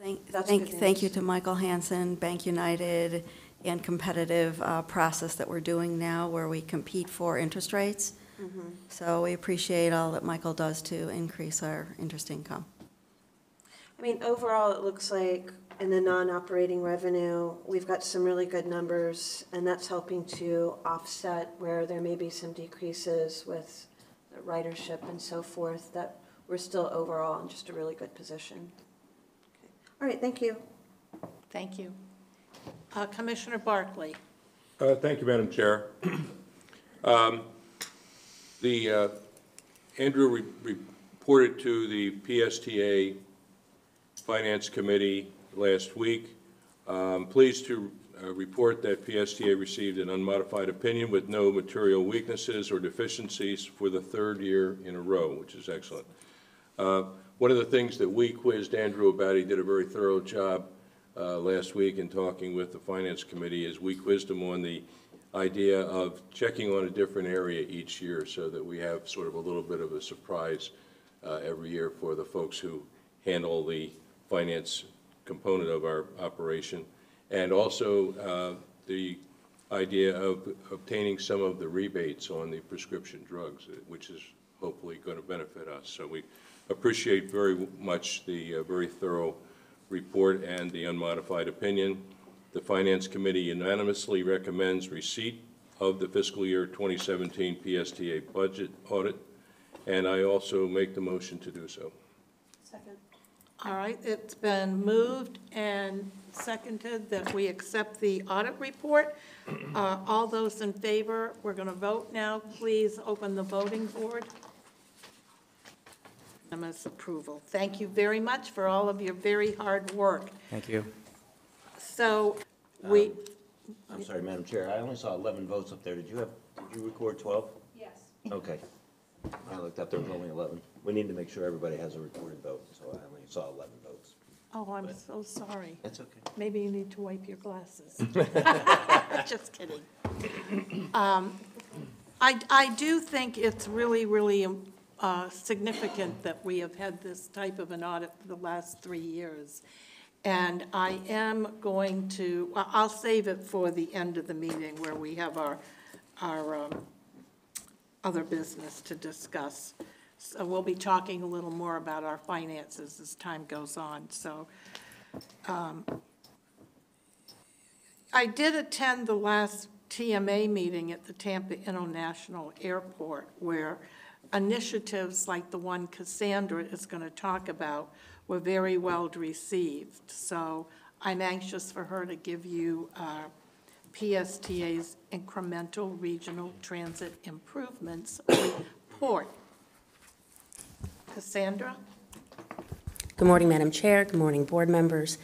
Thank you to Michael Hansen, Bank United, and competitive process that we're doing now where we compete for interest rates. Mm-hmm. So we appreciate all that Michael does to increase our interest income. I mean, overall, it looks like in the non-operating revenue, we've got some really good numbers, and that's helping to offset where there may be some decreases with the ridership and so forth, that we're still overall in just a really good position. Okay. All right, thank you. Thank you. Commissioner Barkley. Thank you, Madam Chair. Andrew reported to the PSTA Finance Committee last week. Pleased to report that PSTA received an unmodified opinion with no material weaknesses or deficiencies for the third year in a row, which is excellent. One of the things that we quizzed Andrew about, he did a very thorough job last week in talking with the Finance Committee, is we quizzed him on the idea of checking on a different area each year so that we have sort of a little bit of a surprise every year for the folks who handle the finance component of our operation. And also the idea of obtaining some of the rebates on the prescription drugs, which is hopefully going to benefit us. So we appreciate very much the very thorough report and the unmodified opinion. The Finance Committee unanimously recommends receipt of the fiscal year 2017 PSTA budget audit, and I also make the motion to do so. Second. All right, it's been moved and seconded that we accept the audit report. All those in favor, we're going to vote now. Please open the voting board. Unanimous approval. Thank you very much for all of your very hard work. Thank you. So I'm sorry, Madam Chair, I only saw 11 votes up there. Did you record 12? Yes. Okay. I looked up, there was only 11. We need to make sure everybody has a recorded vote, so I only saw 11 votes. Oh, I'm so sorry. That's okay. Maybe you need to wipe your glasses. Just kidding. I do think it's really, really significant that we have had this type of an audit for the last 3 years. And I am going to, I'll save it for the end of the meeting where we have our other business to discuss. So we'll be talking a little more about our finances as time goes on. So I did attend the last TMA meeting at the Tampa International Airport where initiatives like the one Cassandra is going to talk about were very well received. So I'm anxious for her to give you PSTA's incremental regional transit improvements report. Cassandra? Good morning, Madam Chair. Good morning, board members.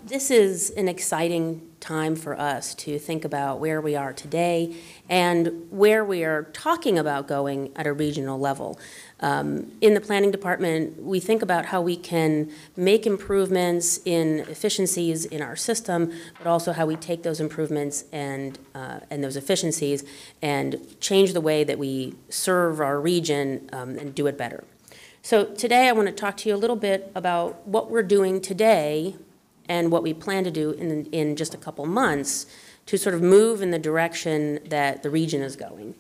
This is an exciting time for us to think about where we are today and where we are talking about going at a regional level. In the planning department, we think about how we can make improvements in efficiencies in our system, but also how we take those improvements and those efficiencies and change the way that we serve our region and do it better. So today I want to talk to you a little bit about what we're doing today and what we plan to do in just a couple months to sort of move in the direction that the region is going.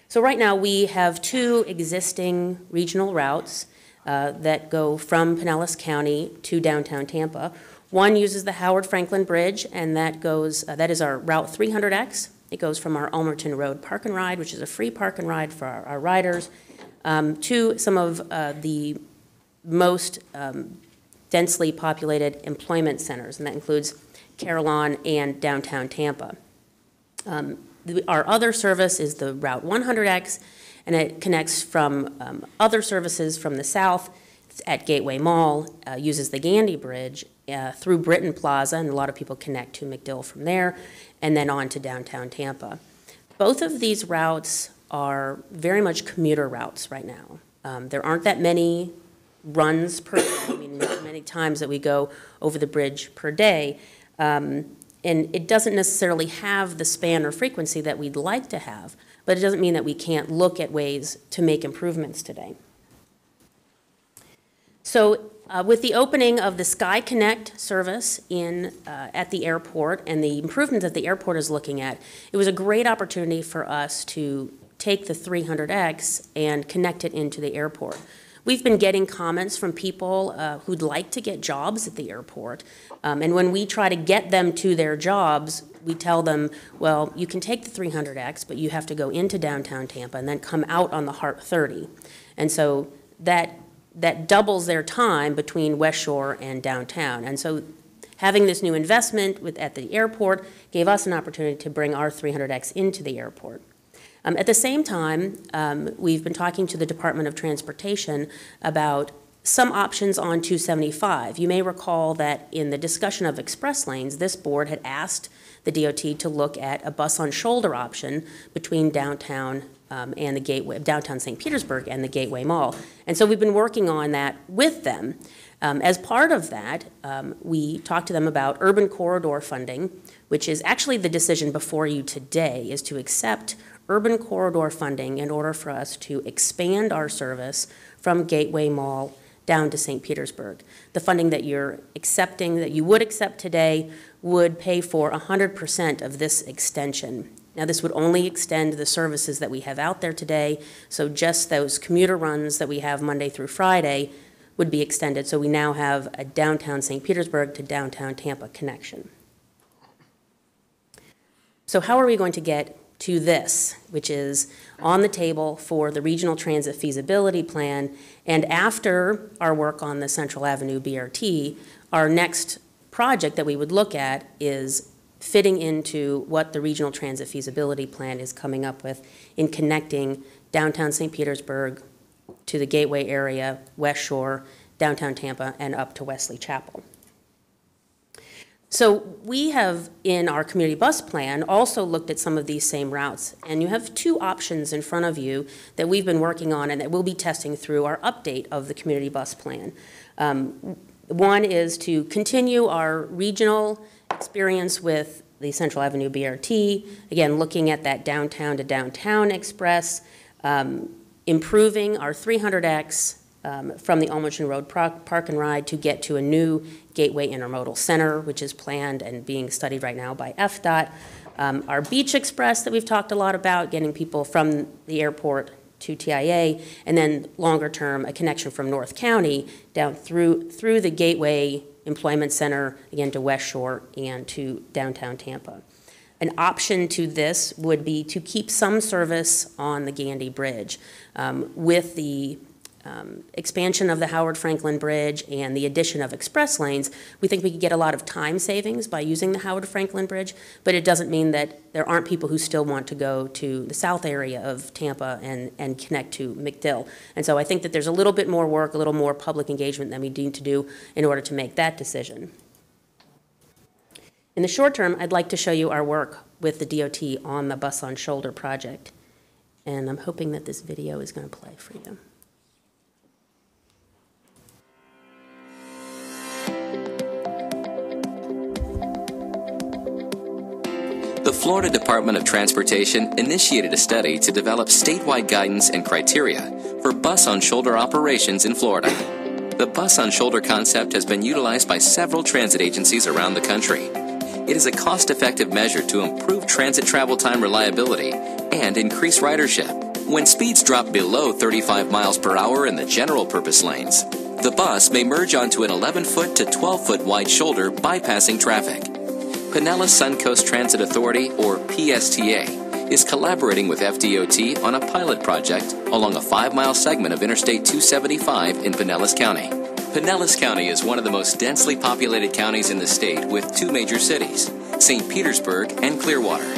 So right now we have 2 existing regional routes that go from Pinellas County to downtown Tampa. One uses the Howard Franklin Bridge, and that is our Route 300X. It goes from our Ulmerton Road Park and Ride, which is a free park and ride for our riders, to some of the most densely populated employment centers, and that includes Carillon and downtown Tampa. Our other service is the Route 100X, and it connects from other services from the south at Gateway Mall, uses the Gandy Bridge through Britton Plaza, and a lot of people connect to McDill from there, and then on to downtown Tampa. Both of these routes are very much commuter routes right now. There aren't that many runs per day. I mean, many times that we go over the bridge per day. And it doesn't necessarily have the span or frequency that we'd like to have, but it doesn't mean that we can't look at ways to make improvements today. So with the opening of the Sky Connect service at the airport and the improvements that the airport is looking at, it was a great opportunity for us to take the 300X and connect it into the airport. We've been getting comments from people who'd like to get jobs at the airport. And when we try to get them to their jobs, we tell them, well, you can take the 300X, but you have to go into downtown Tampa and then come out on the Hart 30. And so that doubles their time between West Shore and downtown. And so having this new investment at the airport gave us an opportunity to bring our 300X into the airport. At the same time, we've been talking to the Department of Transportation about some options on 275. You may recall that in the discussion of express lanes, this board had asked the DOT to look at a bus on shoulder option between downtown and the Gateway, downtown St. Petersburg and the Gateway Mall. And so we've been working on that with them. As part of that, we talked to them about urban corridor funding, which is actually the decision before you today, is to accept urban corridor funding in order for us to expand our service from Gateway Mall down to St. Petersburg. The funding that you're accepting, that you would accept today, would pay for 100% of this extension. Now, this would only extend the services that we have out there today, so just those commuter runs that we have Monday through Friday would be extended. So we now have a downtown St. Petersburg to downtown Tampa connection. So how are we going to get to this, which is on the table for the Regional Transit Feasibility Plan, and after our work on the Central Avenue BRT, our next project that we would look at is fitting into what the Regional Transit Feasibility Plan is coming up with in connecting downtown St. Petersburg to the Gateway area, West Shore, downtown Tampa, and up to Wesley Chapel. So we have, in our community bus plan, also looked at some of these same routes. And you have two options in front of you that we've been working on and that we'll be testing through our update of the community bus plan. One is to continue our regional experience with the Central Avenue BRT, again, looking at that downtown to downtown express, improving our 300X from the Olmerton Road Park and Ride to get to a new Gateway Intermodal Center, which is planned and being studied right now by FDOT. Our Beach Express that we've talked a lot about, getting people from the airport to TIA, and then longer term, a connection from North County down through the Gateway Employment Center, again to West Shore and to downtown Tampa. An option to this would be to keep some service on the Gandy Bridge. With the expansion of the Howard Franklin Bridge and the addition of express lanes, we think we could get a lot of time savings by using the Howard Franklin Bridge, but it doesn't mean that there aren't people who still want to go to the south area of Tampa and connect to McDill. And so I think that there's a little bit more work, a little more public engagement than we need to do in order to make that decision. In the short term, I'd like to show you our work with the DOT on the Bus on Shoulder project. And I'm hoping that this video is going to play for you. The Florida Department of Transportation initiated a study to develop statewide guidance and criteria for bus-on-shoulder operations in Florida. The bus-on-shoulder concept has been utilized by several transit agencies around the country. It is a cost-effective measure to improve transit travel time reliability and increase ridership. When speeds drop below 35 miles per hour in the general purpose lanes, the bus may merge onto an 11-foot to 12-foot wide shoulder bypassing traffic. Pinellas Suncoast Transit Authority, or PSTA, is collaborating with FDOT on a pilot project along a 5-mile segment of Interstate 275 in Pinellas County. Pinellas County is one of the most densely populated counties in the state with 2 major cities, St. Petersburg and Clearwater.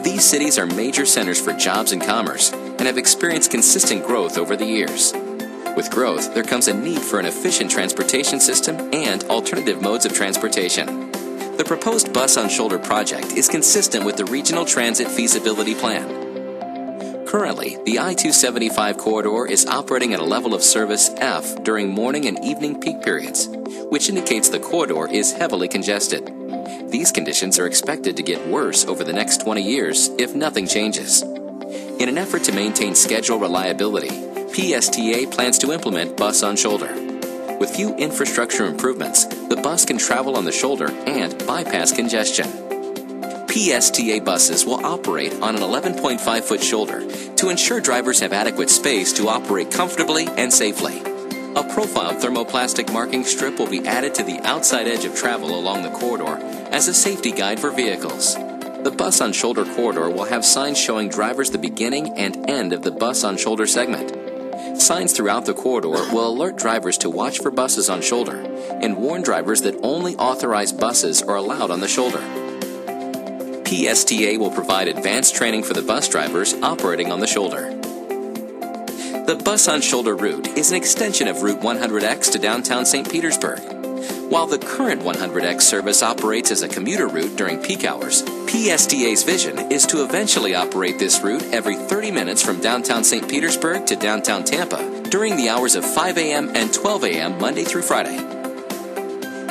These cities are major centers for jobs and commerce and have experienced consistent growth over the years. With growth, there comes a need for an efficient transportation system and alternative modes of transportation. The proposed Bus on Shoulder project is consistent with the Regional Transit Feasibility Plan. Currently, the I-275 corridor is operating at a level of service F during morning and evening peak periods, which indicates the corridor is heavily congested. These conditions are expected to get worse over the next 20 years if nothing changes. In an effort to maintain schedule reliability, PSTA plans to implement Bus on Shoulder. With few infrastructure improvements, the bus can travel on the shoulder and bypass congestion. PSTA buses will operate on an 11.5-foot shoulder to ensure drivers have adequate space to operate comfortably and safely. A profile thermoplastic marking strip will be added to the outside edge of travel along the corridor as a safety guide for vehicles. The Bus on Shoulder corridor will have signs showing drivers the beginning and end of the Bus on Shoulder segment. Signs throughout the corridor will alert drivers to watch for buses on shoulder and warn drivers that only authorized buses are allowed on the shoulder. PSTA will provide advanced training for the bus drivers operating on the shoulder. The Bus on Shoulder route is an extension of Route 100X to downtown St. Petersburg. While the current 100X service operates as a commuter route during peak hours, PSTA's vision is to eventually operate this route every 30 minutes from downtown St. Petersburg to downtown Tampa during the hours of 5 a.m. and 12 a.m. Monday through Friday.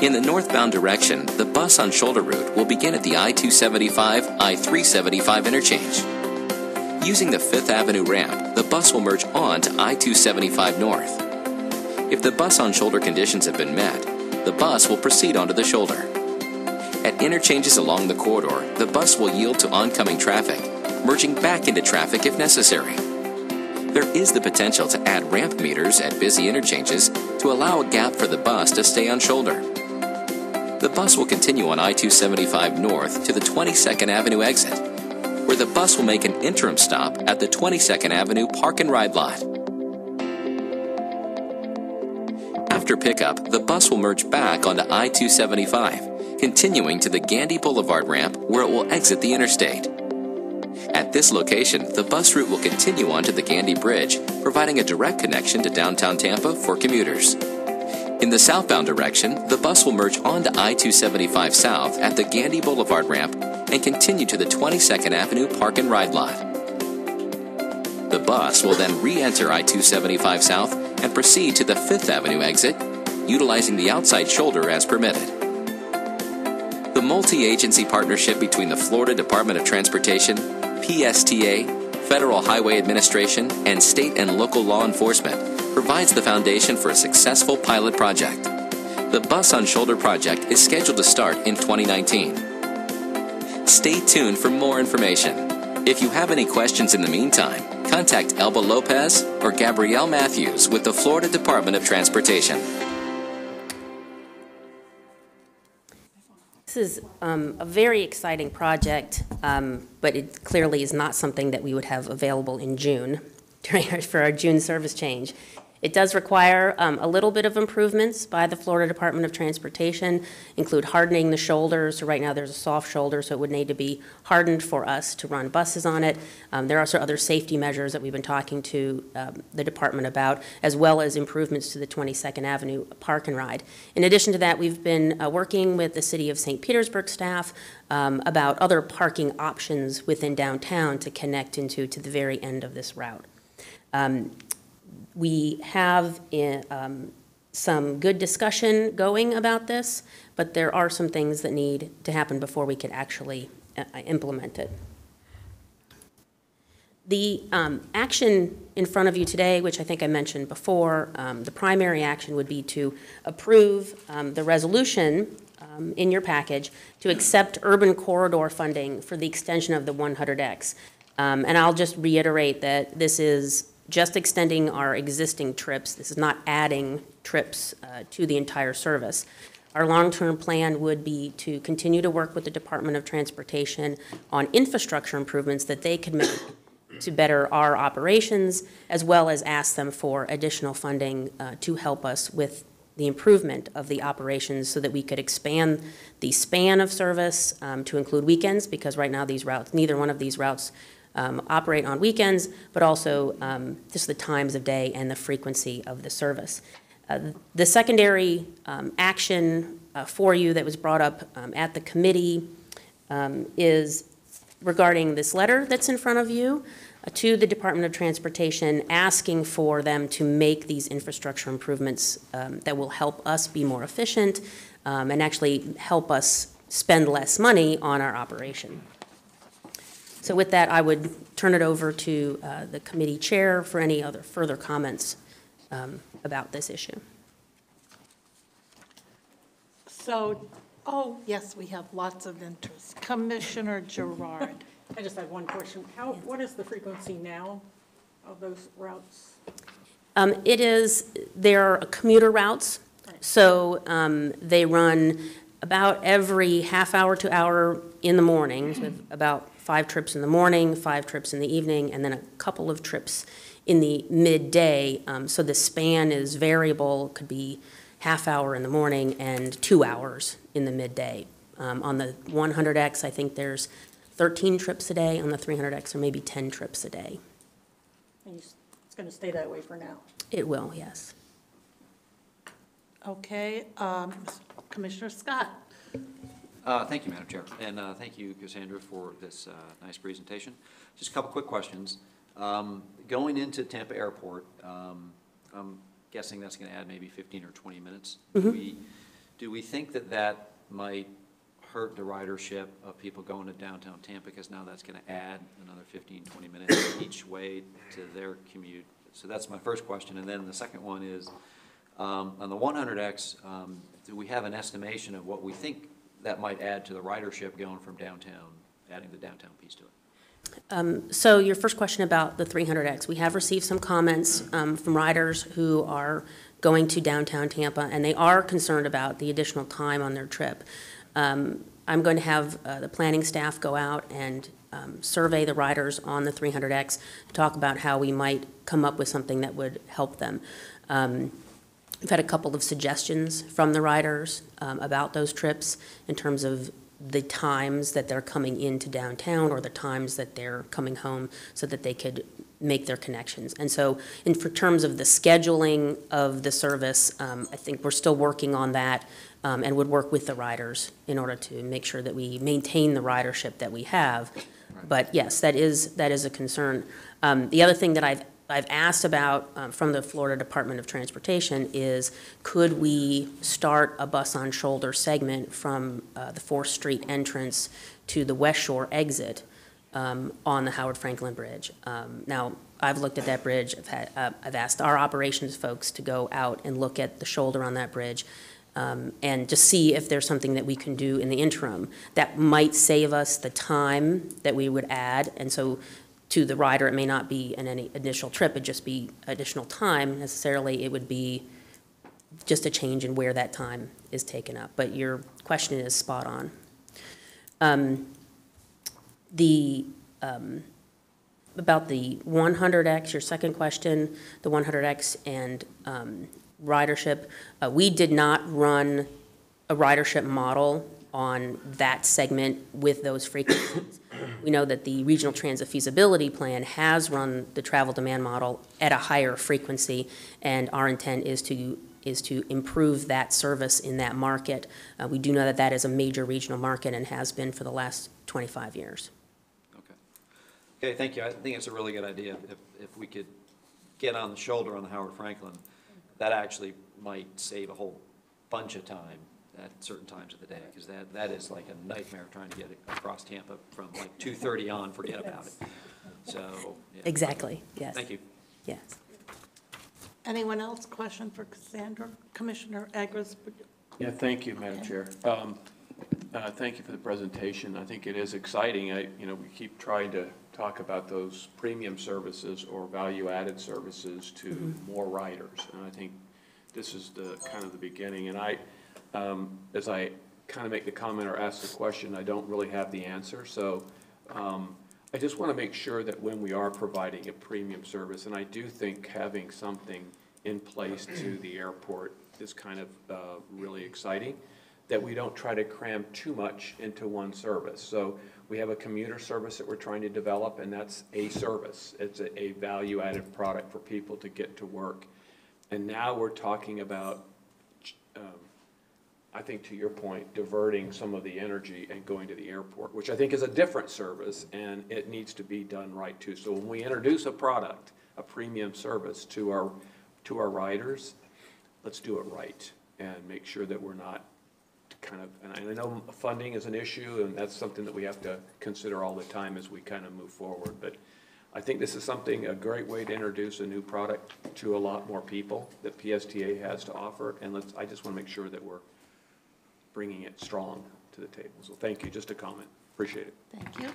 In the northbound direction, the Bus on Shoulder route will begin at the I-275, I-375 interchange. Using the 5th Avenue ramp, the bus will merge on to I-275 North. If the Bus on Shoulder conditions have been met, the bus will proceed onto the shoulder. At interchanges along the corridor, the bus will yield to oncoming traffic, merging back into traffic if necessary. There is the potential to add ramp meters at busy interchanges to allow a gap for the bus to stay on shoulder. The bus will continue on I-275 North to the 22nd Avenue exit, where the bus will make an interim stop at the 22nd Avenue Park and Ride lot. After pickup, the bus will merge back onto I-275, continuing to the Gandy Boulevard ramp where it will exit the interstate. At this location, the bus route will continue onto the Gandy Bridge, providing a direct connection to downtown Tampa for commuters. In the southbound direction, the bus will merge onto I-275 South at the Gandy Boulevard ramp and continue to the 22nd Avenue Park and Ride lot. The bus will then re-enter I-275 South and proceed to the 5th Avenue exit, utilizing the outside shoulder as permitted. The multi-agency partnership between the Florida Department of Transportation, PSTA, Federal Highway Administration, and state and local law enforcement provides the foundation for a successful pilot project. The Bus on Shoulder project is scheduled to start in 2019. Stay tuned for more information. If you have any questions in the meantime, contact Elba Lopez or Gabrielle Matthews with the Florida Department of Transportation. This is a very exciting project, but it clearly is not something that we would have available in June for our June service change. It does require a little bit of improvements by the Florida Department of Transportation, include hardening the shoulder. So right now there's a soft shoulder, so it would need to be hardened for us to run buses on it. There are also other safety measures that we've been talking to the department about, as well as improvements to the 22nd Avenue Park and Ride. In addition to that, we've been working with the City of St. Petersburg staff about other parking options within downtown to connect into to the very end of this route. We have some good discussion going about this, but there are some things that need to happen before we could actually implement it. The action in front of you today, which I think I mentioned before, the primary action would be to approve the resolution in your package to accept urban corridor funding for the extension of the 100X. And I'll just reiterate that this is just extending our existing trips. This is not adding trips to the entire service. Our long-term plan would be to continue to work with the Department of Transportation on infrastructure improvements that they could make to better our operations, as well as ask them for additional funding to help us with the improvement of the operations so that we could expand the span of service to include weekends, because right now these routes, neither one of these routes operate on weekends, but also just the times of day and the frequency of the service. The secondary action for you that was brought up at the committee is regarding this letter that's in front of you to the Department of Transportation, asking for them to make these infrastructure improvements that will help us be more efficient and actually help us spend less money on our operation. So with that, I would turn it over to the committee chair for any other further comments about this issue. So, oh, yes, we have lots of interest. Commissioner Gerard. I just have one question. What is the frequency now of those routes? They're commuter routes, so they run about every half hour to hour in the mornings, with about 5 trips in the morning, 5 trips in the evening, and then a couple of trips in the midday. So the span is variable, could be half hour in the morning and 2 hours in the midday. On the 100X, I think there's 13 trips a day. On the 300X, or maybe 10 trips a day. And it's going to stay that way for now. It will, yes. Okay, Commissioner Scott. Thank you, Madam Chair, and thank you, Cassandra, for this nice presentation. Just a couple quick questions. Going into Tampa Airport, I'm guessing that's going to add maybe 15 or 20 minutes. Mm-hmm. Do we think that that might hurt the ridership of people going to downtown Tampa, because now that's going to add another 15, 20 minutes each way to their commute? So that's my first question. And then the second one is, on the 100X, do we have an estimation of what we think that might add to the ridership going from downtown, adding the downtown piece to it? So your first question about the 300X, we have received some comments from riders who are going to downtown Tampa, and they are concerned about the additional time on their trip. I'm going to have the planning staff go out and survey the riders on the 300X, talk about how we might come up with something that would help them. We've had a couple of suggestions from the riders about those trips in terms of the times that they're coming into downtown or the times that they're coming home, so that they could make their connections. And so for terms of the scheduling of the service, I think we're still working on that and would work with the riders in order to make sure that we maintain the ridership that we have. But yes, that is a concern. The other thing that I've asked about from the Florida Department of Transportation is, could we start a bus on shoulder segment from the 4th Street entrance to the West Shore exit on the Howard Franklin Bridge? Now, I've looked at that bridge. I've asked our operations folks to go out and look at the shoulder on that bridge and just see if there's something that we can do in the interim that might save us the time that we would add. And so to the rider, it may not be in any initial trip, it'd just be additional time necessarily. It would be just a change in where that time is taken up. But your question is spot on. About the 100X, your second question, the 100X and ridership, we did not run a ridership model on that segment with those frequencies. We know that the Regional Transit Feasibility Plan has run the travel demand model at a higher frequency, and our intent is to improve that service in that market. We do know that that is a major regional market and has been for the last 25 years. Okay, thank you. I think it's a really good idea. If we could get on the shoulder on the Howard Franklin, that actually might save a whole bunch of time at certain times of the day, because that is like a nightmare trying to get across Tampa from like 2:30 on, forget about it. So, yeah. Exactly, yes. Thank you. Yes. Anyone else? Question for Cassandra? Commissioner Agras? Yeah, thank you, Madam Chair. Thank you for the presentation. I think it is exciting. We keep trying to talk about those premium services or value-added services to more riders, and I think this is the kind of the beginning. And as I kind of make the comment or ask the question, I don't really have the answer. So I just want to make sure that when we are providing a premium service, and I do think having something in place to the airport is kind of really exciting, that we don't try to cram too much into one service. So we have a commuter service that we're trying to develop, and that's a service. It's a value-added product for people to get to work. And now we're talking about, I think to your point, diverting some of the energy and going to the airport, which I think is a different service, and it needs to be done right too. So when we introduce a product, a premium service to our riders, let's do it right and make sure that we're not kind of, and I know funding is an issue, and that's something that we have to consider all the time as we kind of move forward. But I think this is a great way to introduce a new product to a lot more people that PSTA has to offer. And I just want to make sure that we're bringing it strong to the table. So thank you. Just a comment. Appreciate it. Thank you.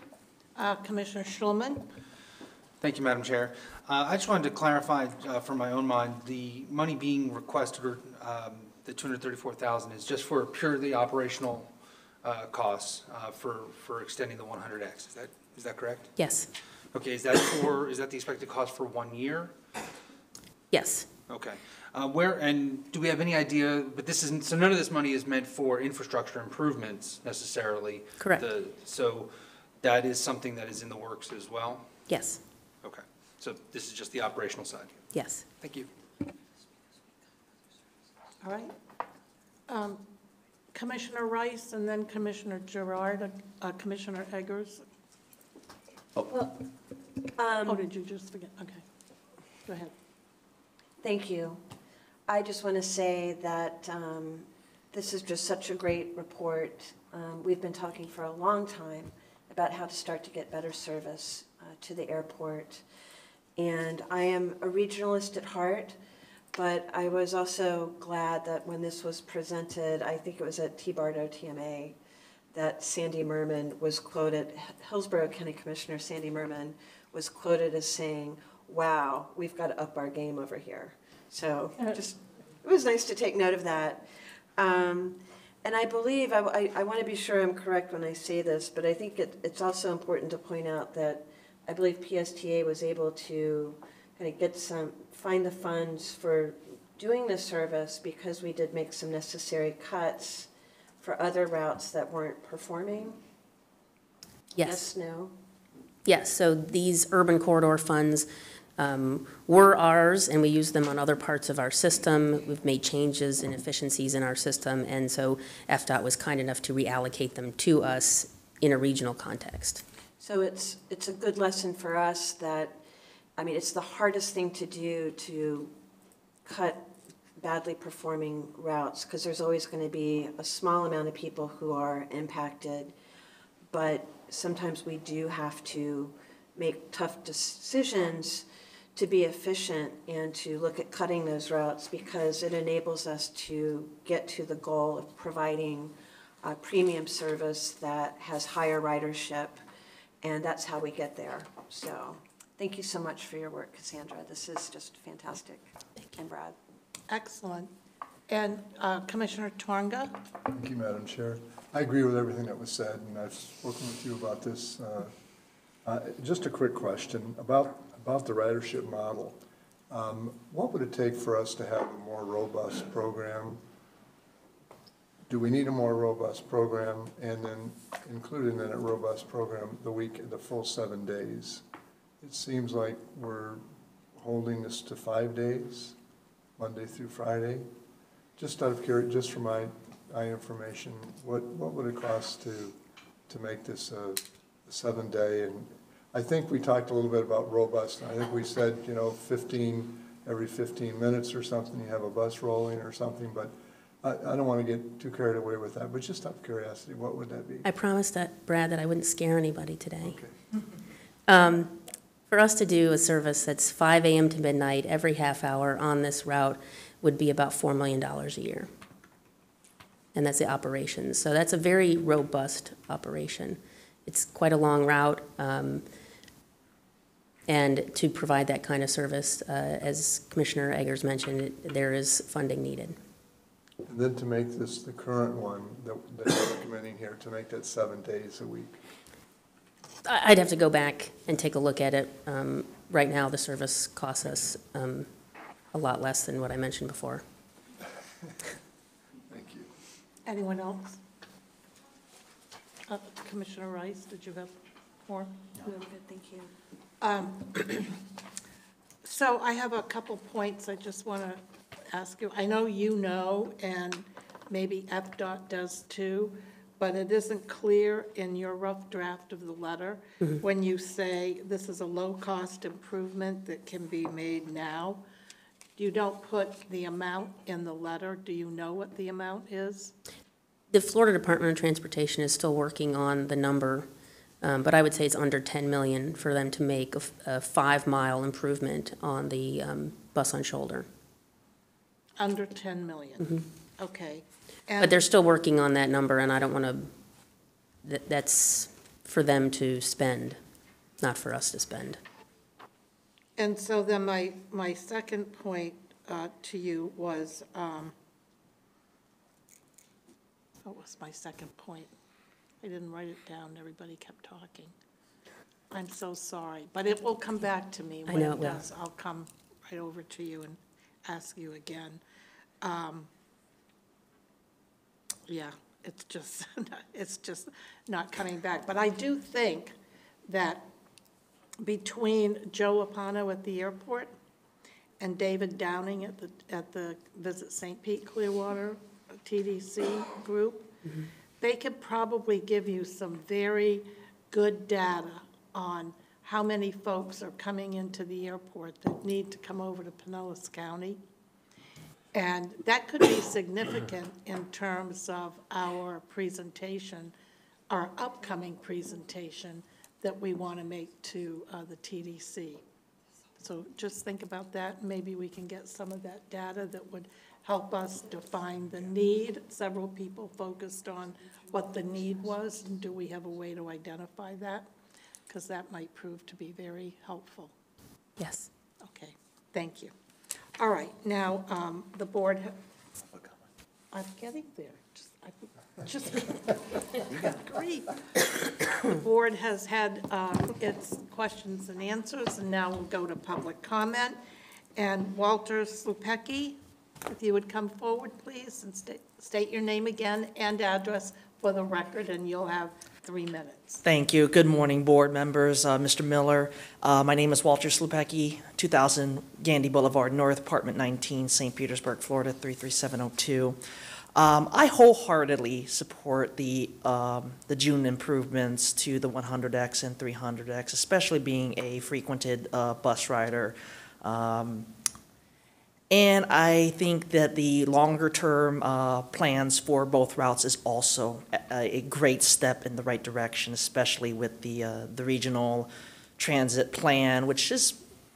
Commissioner Schulman? Thank you, Madam Chair. I just wanted to clarify for my own mind, the money being requested, or the $234,000 is just for purely operational costs for extending the 100X. Is that correct? Yes. Okay, is that the expected cost for 1 year? Yes. Okay. And do we have any idea, but so none of this money is meant for infrastructure improvements necessarily? Correct. So That is something that is in the works as well? Yes, Okay, so this is just the operational side? yes. Thank you. All right. Commissioner Rice and then Commissioner Gerard, Commissioner Eggers. Well, Oh, did you just forget? Okay. Go ahead. Thank you. I just want to say that this is just such a great report. We've been talking for a long time about how to start to get better service to the airport. And I am a regionalist at heart, but I was also glad that when this was presented, I think it was at T-Bardo TMA, that Sandy Merman was quoted, Hillsborough County Commissioner Sandy Merman was quoted as saying, wow, we've got to up our game over here. So just, it was nice to take note of that. And I believe, I want to be sure I'm correct when I say this, but I think it's also important to point out that I believe PSTA was able to kind of find the funds for doing the service because we did make some necessary cuts for other routes that weren't performing. Yes. Yes, no? Yes, so these urban corridor funds were ours, and we use them on other parts of our system. We've made changes and efficiencies in our system, and so FDOT was kind enough to reallocate them to us in a regional context. So it's a good lesson for us that, I mean, it's the hardest thing to do to cut badly performing routes because there's always going to be a small amount of people who are impacted, but sometimes we do have to make tough decisions to be efficient and to look at cutting those routes because it enables us to get to the goal of providing a premium service that has higher ridership, and that's how we get there. So thank you so much for your work, Cassandra. This is just fantastic. And Brad. Excellent. And Commissioner Twanga? Thank you, Madam Chair. I agree with everything that was said, and I've spoken with you about this. Just a quick question about the ridership model. What would it take for us to have a more robust program? Do we need a more robust program? And then included in a robust program the full 7 days. It seems like we're holding this to 5 days, Monday through Friday. Just out of curiosity, just for my information, what would it cost to make this a 7-day? And I think we talked a little bit about robust. I think we said, you know, every 15 minutes or something, you have a bus rolling or something, but I don't want to get too carried away with that, but just out of curiosity, what would that be? I promised that, Brad, that I wouldn't scare anybody today. Okay. For us to do a service that's 5 a.m. to midnight every half hour on this route would be about $4 million a year. And that's the operations. So that's a very robust operation. It's quite a long route. And to provide that kind of service, as Commissioner Eggers mentioned, there is funding needed. And then to make this the current one that you're recommending here, to make that 7 days a week. I'd have to go back and take a look at it. Right now, the service costs us a lot less than what I mentioned before. Thank you. Anyone else? Commissioner Rice, did you have more? No, I'm good, thank you. So I have a couple points I just want to ask you. I know you know, and maybe FDOT does too, but it isn't clear in your rough draft of the letter when you say this is a low-cost improvement that can be made now. You don't put the amount in the letter. Do you know what the amount is? The Florida Department of Transportation is still working on the number, but I would say it's under $10 million for them to make a 5-mile improvement on the bus on shoulder. Under 10 million? Okay. And But they're still working on that number, and I don't want to, that's for them to spend, not for us to spend. And so then my second point to you was, what was my second point? I didn't write it down. Everybody kept talking. I'm so sorry, but it will come back to me. When it does, I'll come right over to you and ask you again. Yeah, it's just, it's just not coming back. But I do think that between Joe Apano at the airport and David Downing at the Visit St. Pete Clearwater TDC group, they could probably give you some very good data on how many folks are coming into the airport that need to come over to Pinellas County. And that could be significant in terms of our presentation, our upcoming presentation that we want to make to the TDC. So just think about that. Maybe we can get some of that data that would help us define the need. Several people focused on what the need was, and do we have a way to identify that? Because that might prove to be very helpful. Yes. Okay, thank you. All right, now, the board, I'm getting there. Just grief. The board has had its questions and answers, and now we'll go to public comment. And Walter Slupecki, if you would come forward, please, and state your name again and address for the record, and you'll have 3 minutes. Thank you. Good morning, board members, Mr. Miller. My name is Walter Slupecki, 2000 Gandy Boulevard North, apartment 19, St. Petersburg, Florida, 33702. I wholeheartedly support the June improvements to the 100X and 300X, especially being a frequented bus rider. And I think that the longer-term plans for both routes is also a great step in the right direction, especially with the regional transit plan, which has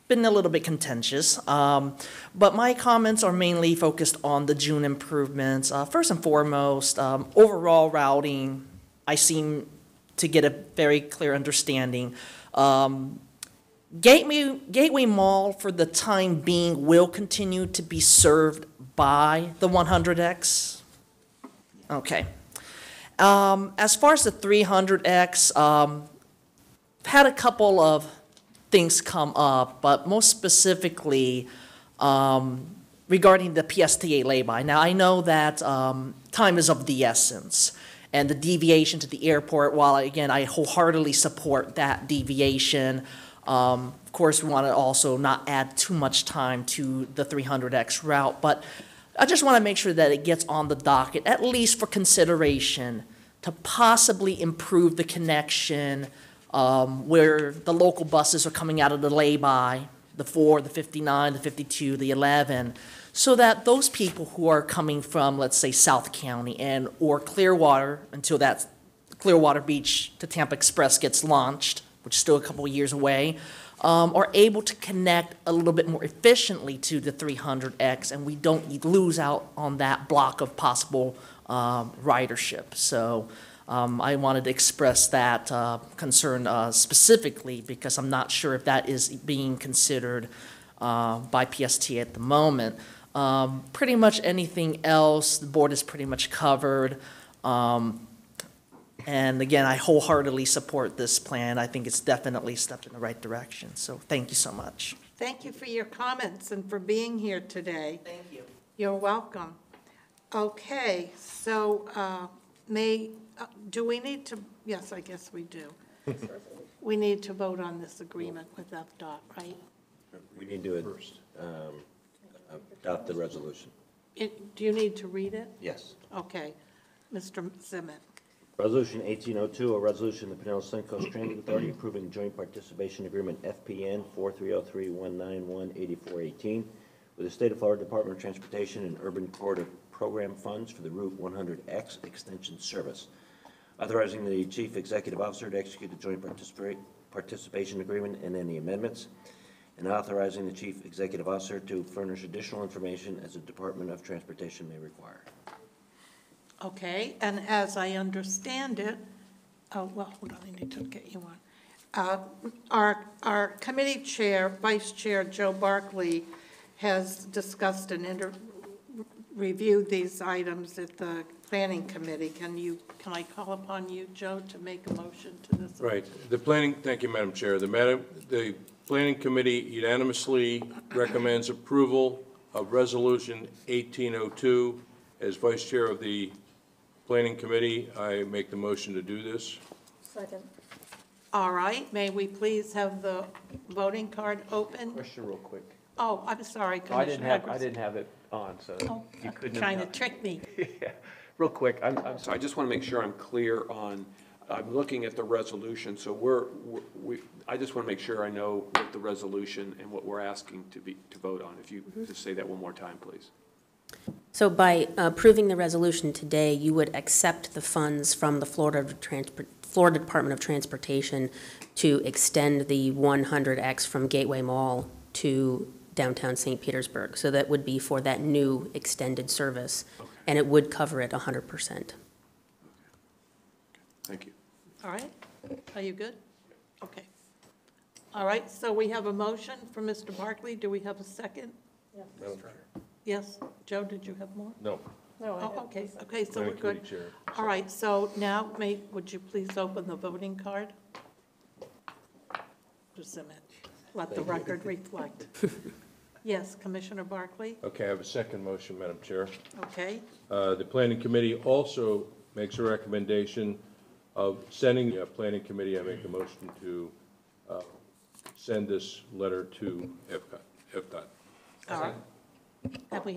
been a little bit contentious. But my comments are mainly focused on the June improvements. First and foremost, overall routing, I seem to get a very clear understanding. Gateway Mall, for the time being, will continue to be served by the 100X. Okay. As far as the 300X, had a couple of things come up, but most specifically regarding the PSTA lay-by. Now, I know that time is of the essence, and the deviation to the airport, while, again, I wholeheartedly support that deviation, of course, we want to also not add too much time to the 300X route, but I just want to make sure that it gets on the docket, at least for consideration, to possibly improve the connection where the local buses are coming out of the lay-by, the 4, the 59, the 52, the 11, so that those people who are coming from, let's say, South County and or Clearwater, until that Clearwater Beach to Tampa Express gets launched, which is still a couple of years away, are able to connect a little bit more efficiently to the 300X, and we don't lose out on that block of possible ridership. So I wanted to express that concern specifically because I'm not sure if that is being considered by PSTA at the moment. Pretty much anything else, the board has pretty much covered. And again, I wholeheartedly support this plan. I think it's definitely a step in the right direction. So thank you so much. Thank you for your comments and for being here today. Thank you. You're welcome. Okay, so do we need to, yes, I guess we do. We need to vote on this agreement with FDOT, right? We need to adopt the resolution. Do you need to read it? Yes. Okay. Mr. Zimmett. Resolution 1802, a resolution of the Pinellas Suncoast Transit Authority approving joint participation agreement FPN 4303-191-8418 with the State of Florida Department of Transportation and Urban Corridor Program funds for the Route 100X extension service. Authorizing the Chief Executive Officer to execute the joint participation agreement and any amendments, and authorizing the Chief Executive Officer to furnish additional information as the Department of Transportation may require. Okay, and as I understand it, oh, well, hold on, I need to get you on. Our committee chair, Vice Chair Joe Barkley, has discussed and reviewed these items at the Planning Committee. Can I call upon you, Joe, to make a motion to this? Right. Thank you, Madam Chair. The Planning Committee unanimously recommends approval of Resolution 1802. As Vice Chair of the Planning Committee, I make the motion to do this. Second. All right, may we please have the voting card open? Question real quick. Oh, I'm sorry, I didn't Commissioner. have it on, so Oh, you couldn't have. trying to trick me. Yeah. Real quick, I'm sorry, I just want to make sure I'm clear on, I'm looking at the resolution, so I just want to make sure I know what the resolution and what we're asking to vote on. If you just say that one more time, please. So by approving the resolution today, you would accept the funds from the Florida Department of Transportation to extend the 100X from Gateway Mall to downtown St. Petersburg. So that would be for that new extended service, and it would cover it 100%. Thank you. All right, are you good? Okay. All right, so we have a motion from Mr. Barkley. Do we have a second? Yes, Joe, did you have more? No. No, I Oh, have- okay, okay, so we're Planning good. Committee Chair. All right, so now, would you please open the voting card? Just a minute, let the record reflect. Yes, Commissioner Barkley? Okay, I have a second motion, Madam Chair. Okay, The Planning Committee also makes a recommendation of sending the Planning Committee, I make the motion to send this letter to FDOT. all right. And we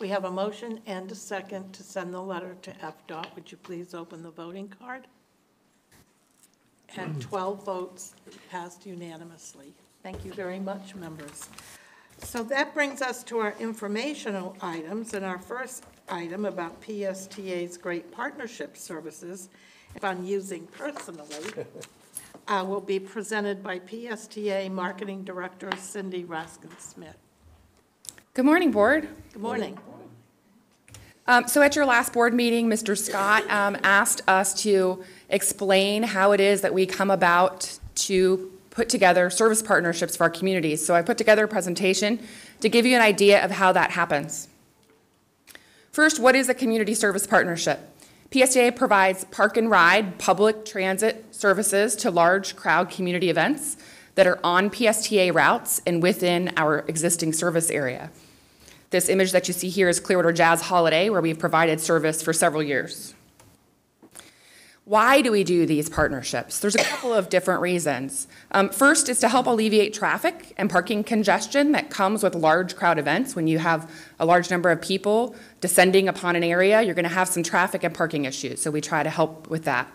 have a motion and a second to send the letter to FDOT. Would you please open the voting card? And 12 votes passed unanimously. Thank you very much, members. So that brings us to our informational items, and our first item about PSTA's great partnership services, if I'm using personally, will be presented by PSTA Marketing Director Cindy Raskin-Smith. Good morning, Board. Good morning. So at your last board meeting, Mr. Scott asked us to explain how it is that we come about to put together service partnerships for our communities. So I put together a presentation to give you an idea of how that happens. First, what is a community service partnership? PSTA provides park and ride public transit services to large crowd community events that are on PSTA routes and within our existing service area. This image that you see here is Clearwater Jazz Holiday, where we've provided service for several years. Why do we do these partnerships? There's a couple of different reasons. First is to help alleviate traffic and parking congestion that comes with large crowd events. When you have a large number of people descending upon an area, you're going to have some traffic and parking issues, so we try to help with that.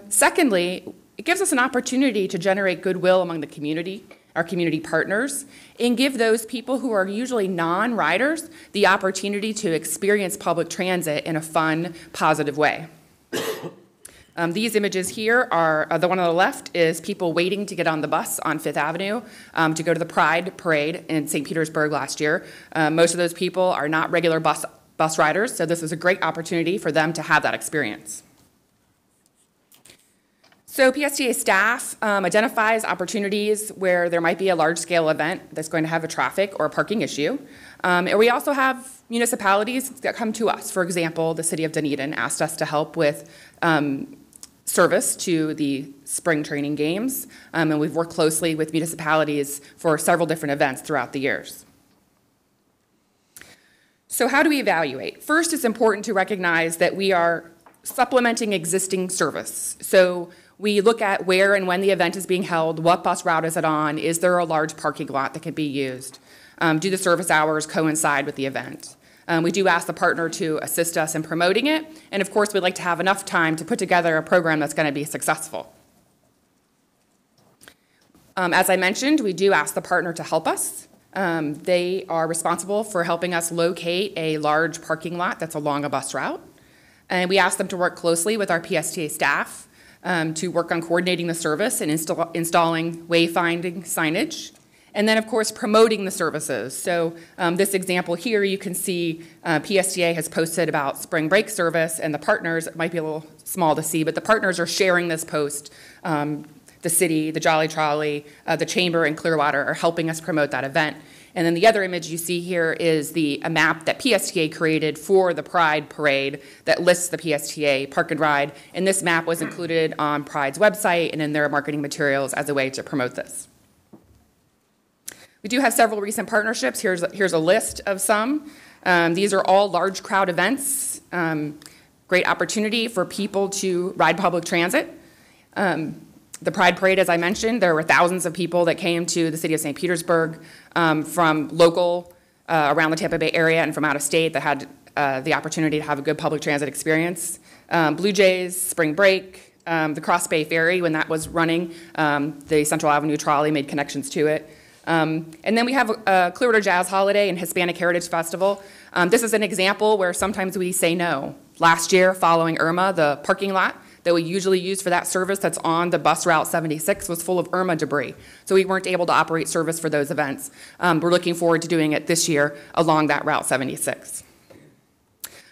Secondly, it gives us an opportunity to generate goodwill among the community, our community partners, and give those people who are usually non-riders the opportunity to experience public transit in a fun, positive way. These images here are, the one on the left is people waiting to get on the bus on Fifth Avenue to go to the Pride Parade in St. Petersburg last year. Most of those people are not regular bus riders, so this is a great opportunity for them to have that experience. So PSTA staff identifies opportunities where there might be a large-scale event that's going to have a traffic or a parking issue. And we also have municipalities that come to us. For example, the city of Dunedin asked us to help with service to the spring training games, and we've worked closely with municipalities for several different events throughout the years. So how do we evaluate? First, it's important to recognize that we are supplementing existing service. So we look at where and when the event is being held, what bus route is it on, is there a large parking lot that can be used, do the service hours coincide with the event. We do ask the partner to assist us in promoting it, and of course we'd like to have enough time to put together a program that's going to be successful. As I mentioned, we do ask the partner to help us. They are responsible for helping us locate a large parking lot that's along a bus route, and we ask them to work closely with our PSTA staff to work on coordinating the service and installing wayfinding signage. And then, of course, promoting the services. So this example here, you can see PSTA has posted about spring break service, and the partners, it might be a little small to see, but the partners are sharing this post. The city, the Jolly Trolley, the Chamber, and Clearwater are helping us promote that event. And then the other image you see here is a map that PSTA created for the Pride Parade that lists the PSTA Park and Ride. And this map was included on Pride's website and in their marketing materials as a way to promote this. We do have several recent partnerships. Here's a list of some. These are all large crowd events. great opportunity for people to ride public transit. The Pride Parade, as I mentioned, there were thousands of people that came to the city of St. Petersburg from local, around the Tampa Bay area and from out of state that had the opportunity to have a good public transit experience. Blue Jays, spring break, the Cross Bay Ferry, when that was running, the Central Avenue trolley made connections to it. And then we have a Clearwater Jazz Holiday and Hispanic Heritage Festival. This is an example where sometimes we say no. Last year, following Irma, the parking lot that we usually use for that service that's on the bus route 76 was full of Irma debris. So we weren't able to operate service for those events. We're looking forward to doing it this year along that route 76.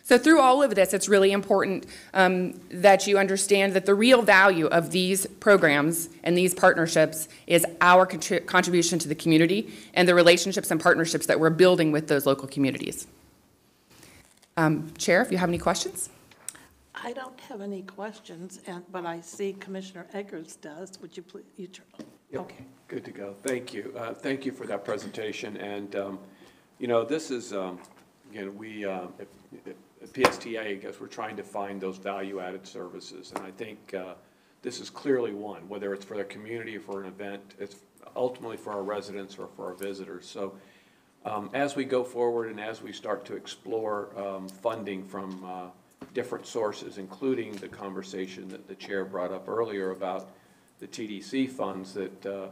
So through all of this, it's really important that you understand that the real value of these programs and these partnerships is our contribution to the community and the relationships and partnerships that we're building with those local communities. Chair, if you have any questions? I don't have any questions, but I see Commissioner Eggers does. Would you please? Yep. Okay. Good to go. Thank you. Thank you for that presentation. And, you know, this is, again, we, at PSTA, I guess we're trying to find those value-added services. And I think this is clearly one, whether it's for the community or for an event, it's ultimately for our residents or for our visitors. So as we go forward and as we start to explore funding from different sources, including the conversation that the chair brought up earlier about the TDC funds, that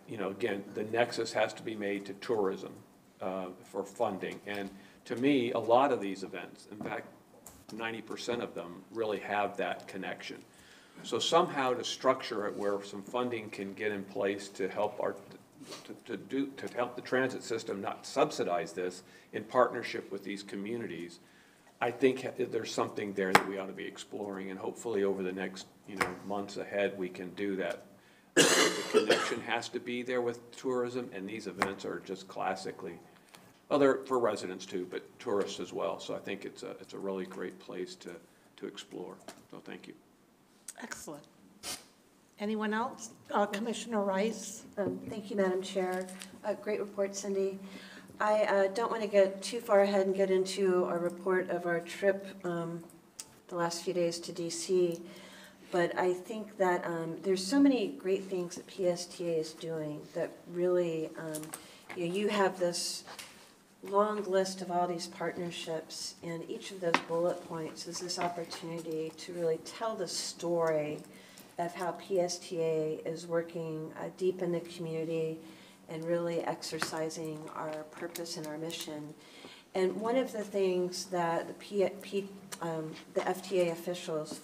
you know, again, the nexus has to be made to tourism for funding. And to me, a lot of these events, in fact, 90% of them really have that connection. So somehow to structure it where some funding can get in place to help our to help the transit system not subsidize this in partnership with these communities, I think there's something there that we ought to be exploring, and hopefully over the next months ahead we can do that. The connection has to be there with tourism, and these events are just classically, well, they're for residents too, but tourists as well. So I think it's a really great place to explore. So thank you. Excellent. Anyone else? Commissioner Rice. Thank you, Madam Chair. Great report, Cindy. I don't want to get too far ahead and get into our report of our trip the last few days to DC, but I think that there's so many great things that PSTA is doing that really, you have this long list of all these partnerships, and each of those bullet points is this opportunity to really tell the story of how PSTA is working deep in the community and really exercising our purpose and our mission. And one of the things that the FTA officials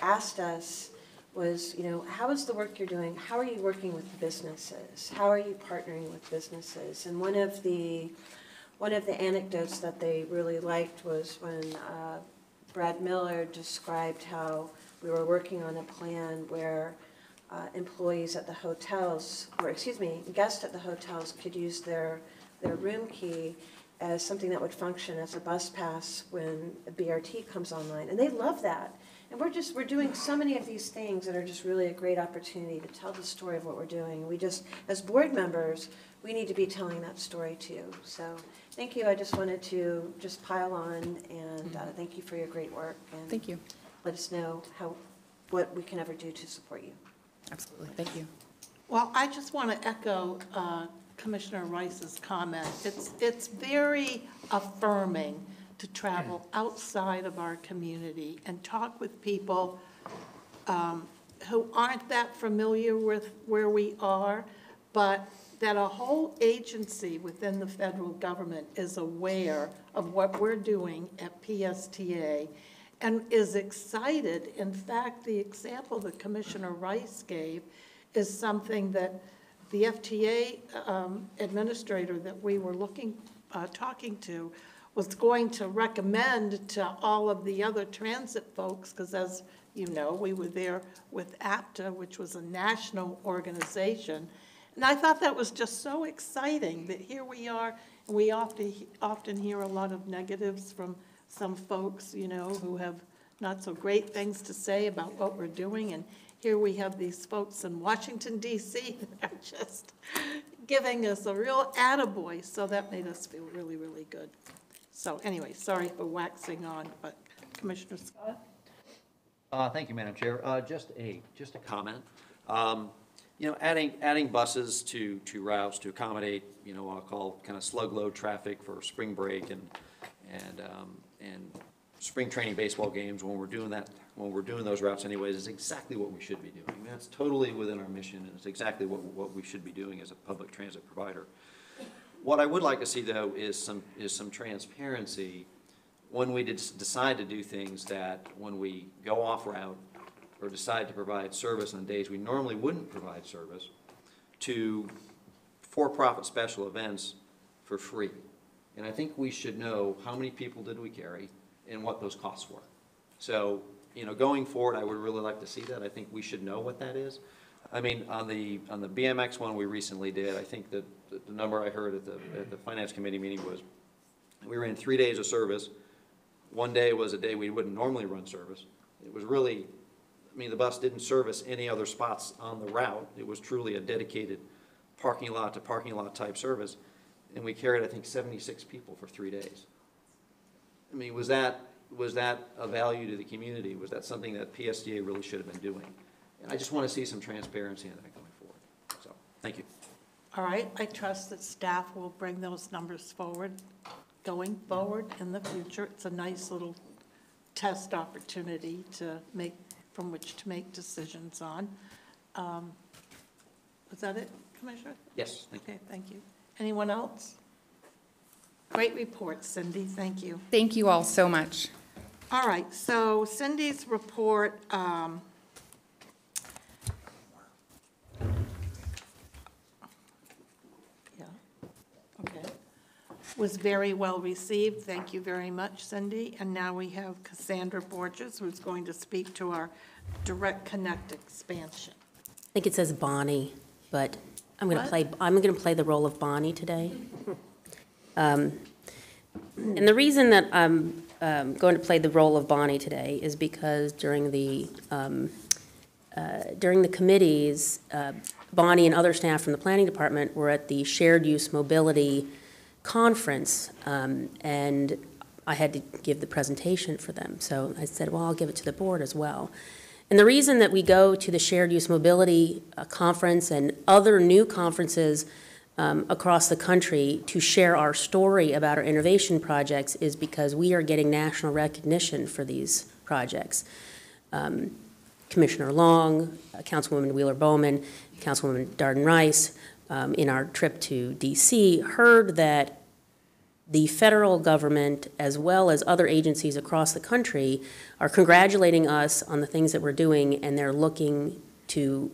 asked us was, how is the work you're doing? How are you working with businesses? How are you partnering with businesses? And one of the anecdotes that they really liked was when Brad Miller described how we were working on a plan where employees at the hotels, guests at the hotels could use their room key as something that would function as a bus pass when a BRT comes online. And they love that. And we're doing so many of these things that are just really a great opportunity to tell the story of what we're doing. We just, as board members, we need to be telling that story too. So thank you. I just wanted to just pile on, and thank you for your great work. And thank you. Let us know what we can ever do to support you. Absolutely. Thank you. Well, I just want to echo Commissioner Rice's comment. It's very affirming to travel outside of our community and talk with people who aren't that familiar with where we are, but that a whole agency within the federal government is aware of what we're doing at PSTA and is excited. In fact, the example that Commissioner Rice gave is something that the FTA administrator that we were talking to was going to recommend to all of the other transit folks, because as you know, we were there with APTA, which was a national organization. And I thought that was just so exciting that here we are, and we often hear a lot of negatives from some folks, who have not so great things to say about what we're doing. And here we have these folks in Washington, D.C. that are just giving us a real attaboy. So that made us feel really, really good. So anyway, sorry for waxing on, but Commissioner Scott? Thank you, Madam Chair. Just a comment. You know, adding buses to routes to accommodate, you know, what I'll call kind of slug load traffic for spring break and spring training baseball games when we're doing those routes anyways is exactly what we should be doing. I mean, that's totally within our mission, and it's exactly what we should be doing as a public transit provider. What I would like to see, though, is some transparency when we decide to do things, that when we go off route or decide to provide service on days we normally wouldn't provide service, to for-profit special events for free. And I think we should know how many people did we carry and what those costs were. So, you know, going forward, I would really like to see that. I think we should know what that is. I mean, on the BMX one we recently did, I think that the number I heard at the Finance Committee meeting was we ran 3 days of service. One day was a day we wouldn't normally run service. It was really, I mean, the bus didn't service any other spots on the route. It was truly a dedicated parking lot to parking lot type service. And we carried, I think, 76 people for 3 days. I mean, was that a value to the community? Was that something that PSTA really should have been doing? And I just want to see some transparency in that going forward. So, thank you. All right, I trust that staff will bring those numbers forward, going forward in the future. It's a nice little test opportunity from which to make decisions on. Was that it, Commissioner? Yes, thank you. Okay, thank you. Anyone else? Great report, Cindy, thank you. Thank you all so much. All right, so Cindy's report, was very well received. Thank you very much, Cindy. And now we have Cassandra Borges, who's going to speak to our Direct Connect expansion. I think it says Bonnie, but I'm going to play the role of Bonnie today. And the reason that I'm going to play the role of Bonnie today is because during the committees, Bonnie and other staff from the planning department were at the Shared Use Mobility Conference, and I had to give the presentation for them. So I said, well, I'll give it to the board as well. And the reason that we go to the Shared Use Mobility Conference and other new conferences across the country to share our story about our innovation projects is because we are getting national recognition for these projects. Commissioner Long, Councilwoman Wheeler-Bowman, Councilwoman Darden Rice, in our trip to DC, heard that the federal government, as well as other agencies across the country, are congratulating us on the things that we're doing, and they're looking to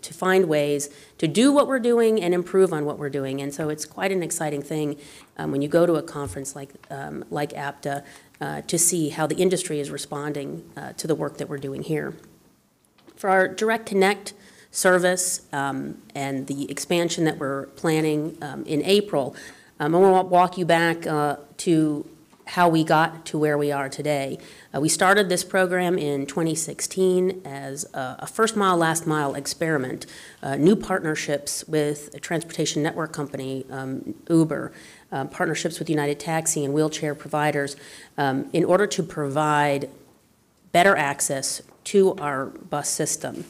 find ways to do what we're doing and improve on what we're doing. And so it's quite an exciting thing when you go to a conference like APTA to see how the industry is responding to the work that we're doing here. For our Direct Connect service and the expansion that we're planning in April, I want to walk you back to how we got to where we are today. We started this program in 2016 as a first mile, last mile experiment, new partnerships with a transportation network company, Uber, partnerships with United Taxi and wheelchair providers in order to provide better access to our bus system.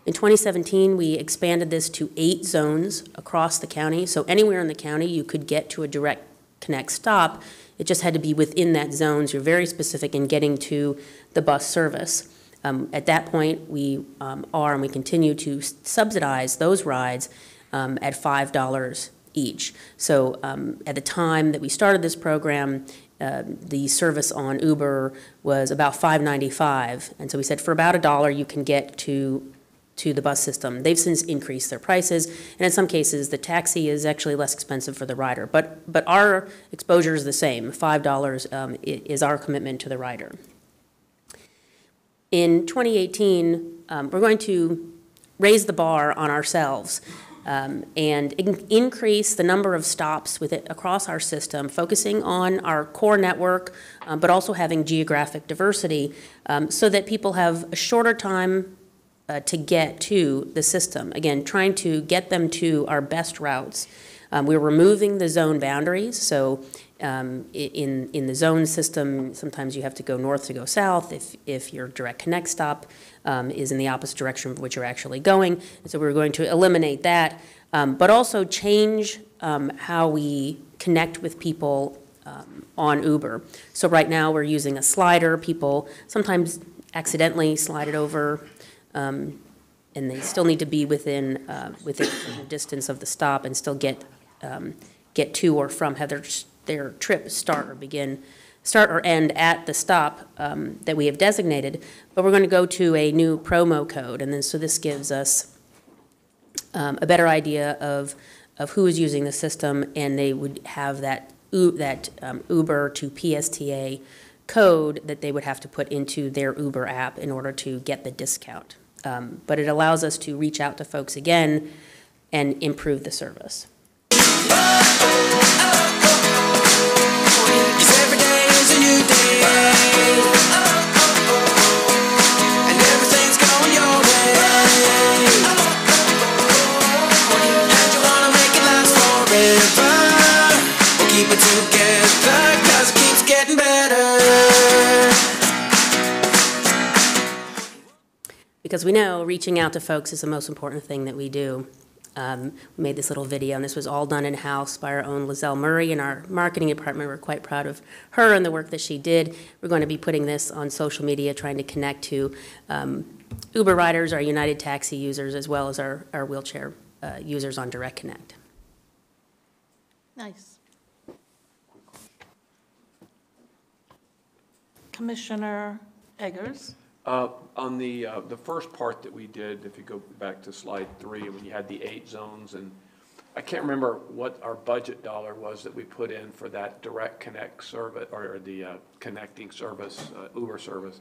In 2017, we expanded this to 8 zones across the county. So anywhere in the county, you could get to a Direct Connect stop. It just had to be within that zone. So you're very specific in getting to the bus service. At that point, we are and we continue to subsidize those rides at $5 each. So at the time that we started this program, the service on Uber was about $5.95. And so we said for about $1, you can get to the bus system. They've since increased their prices, and in some cases, the taxi is actually less expensive for the rider. But our exposure is the same. $5 is our commitment to the rider. In 2018, we're going to raise the bar on ourselves and increase the number of stops across our system, focusing on our core network, but also having geographic diversity so that people have a shorter time to get to the system. Again, trying to get them to our best routes. We're removing the zone boundaries, so In the zone system, sometimes you have to go north to go south if your direct connect stop is in the opposite direction of which you're actually going. And so we're going to eliminate that, but also change how we connect with people on Uber. So right now we're using a slider. People sometimes accidentally slide it over, and they still need to be within a certain distance of the stop and still get to or from, have their trip start or end at the stop that we have designated. But we're going to go to a new promo code, and then so this gives us a better idea of who is using the system, and they would have that Uber to PSTA code that they would have to put into their Uber app in order to get the discount. But it allows us to reach out to folks again and improve the service. Because we know reaching out to folks is the most important thing that we do. We made this little video, and this was all done in-house by our own Lizelle Murray in our marketing department. We're quite proud of her and the work that she did. We're going to be putting this on social media, trying to connect to Uber riders, our United Taxi users, as well as our wheelchair users on Direct Connect. Nice. Commissioner Eggers? On the first part that we did, if you go back to slide 3, when you had the 8 zones, and I can't remember what our budget dollar was that we put in for that direct connect service, or the connecting service, Uber service.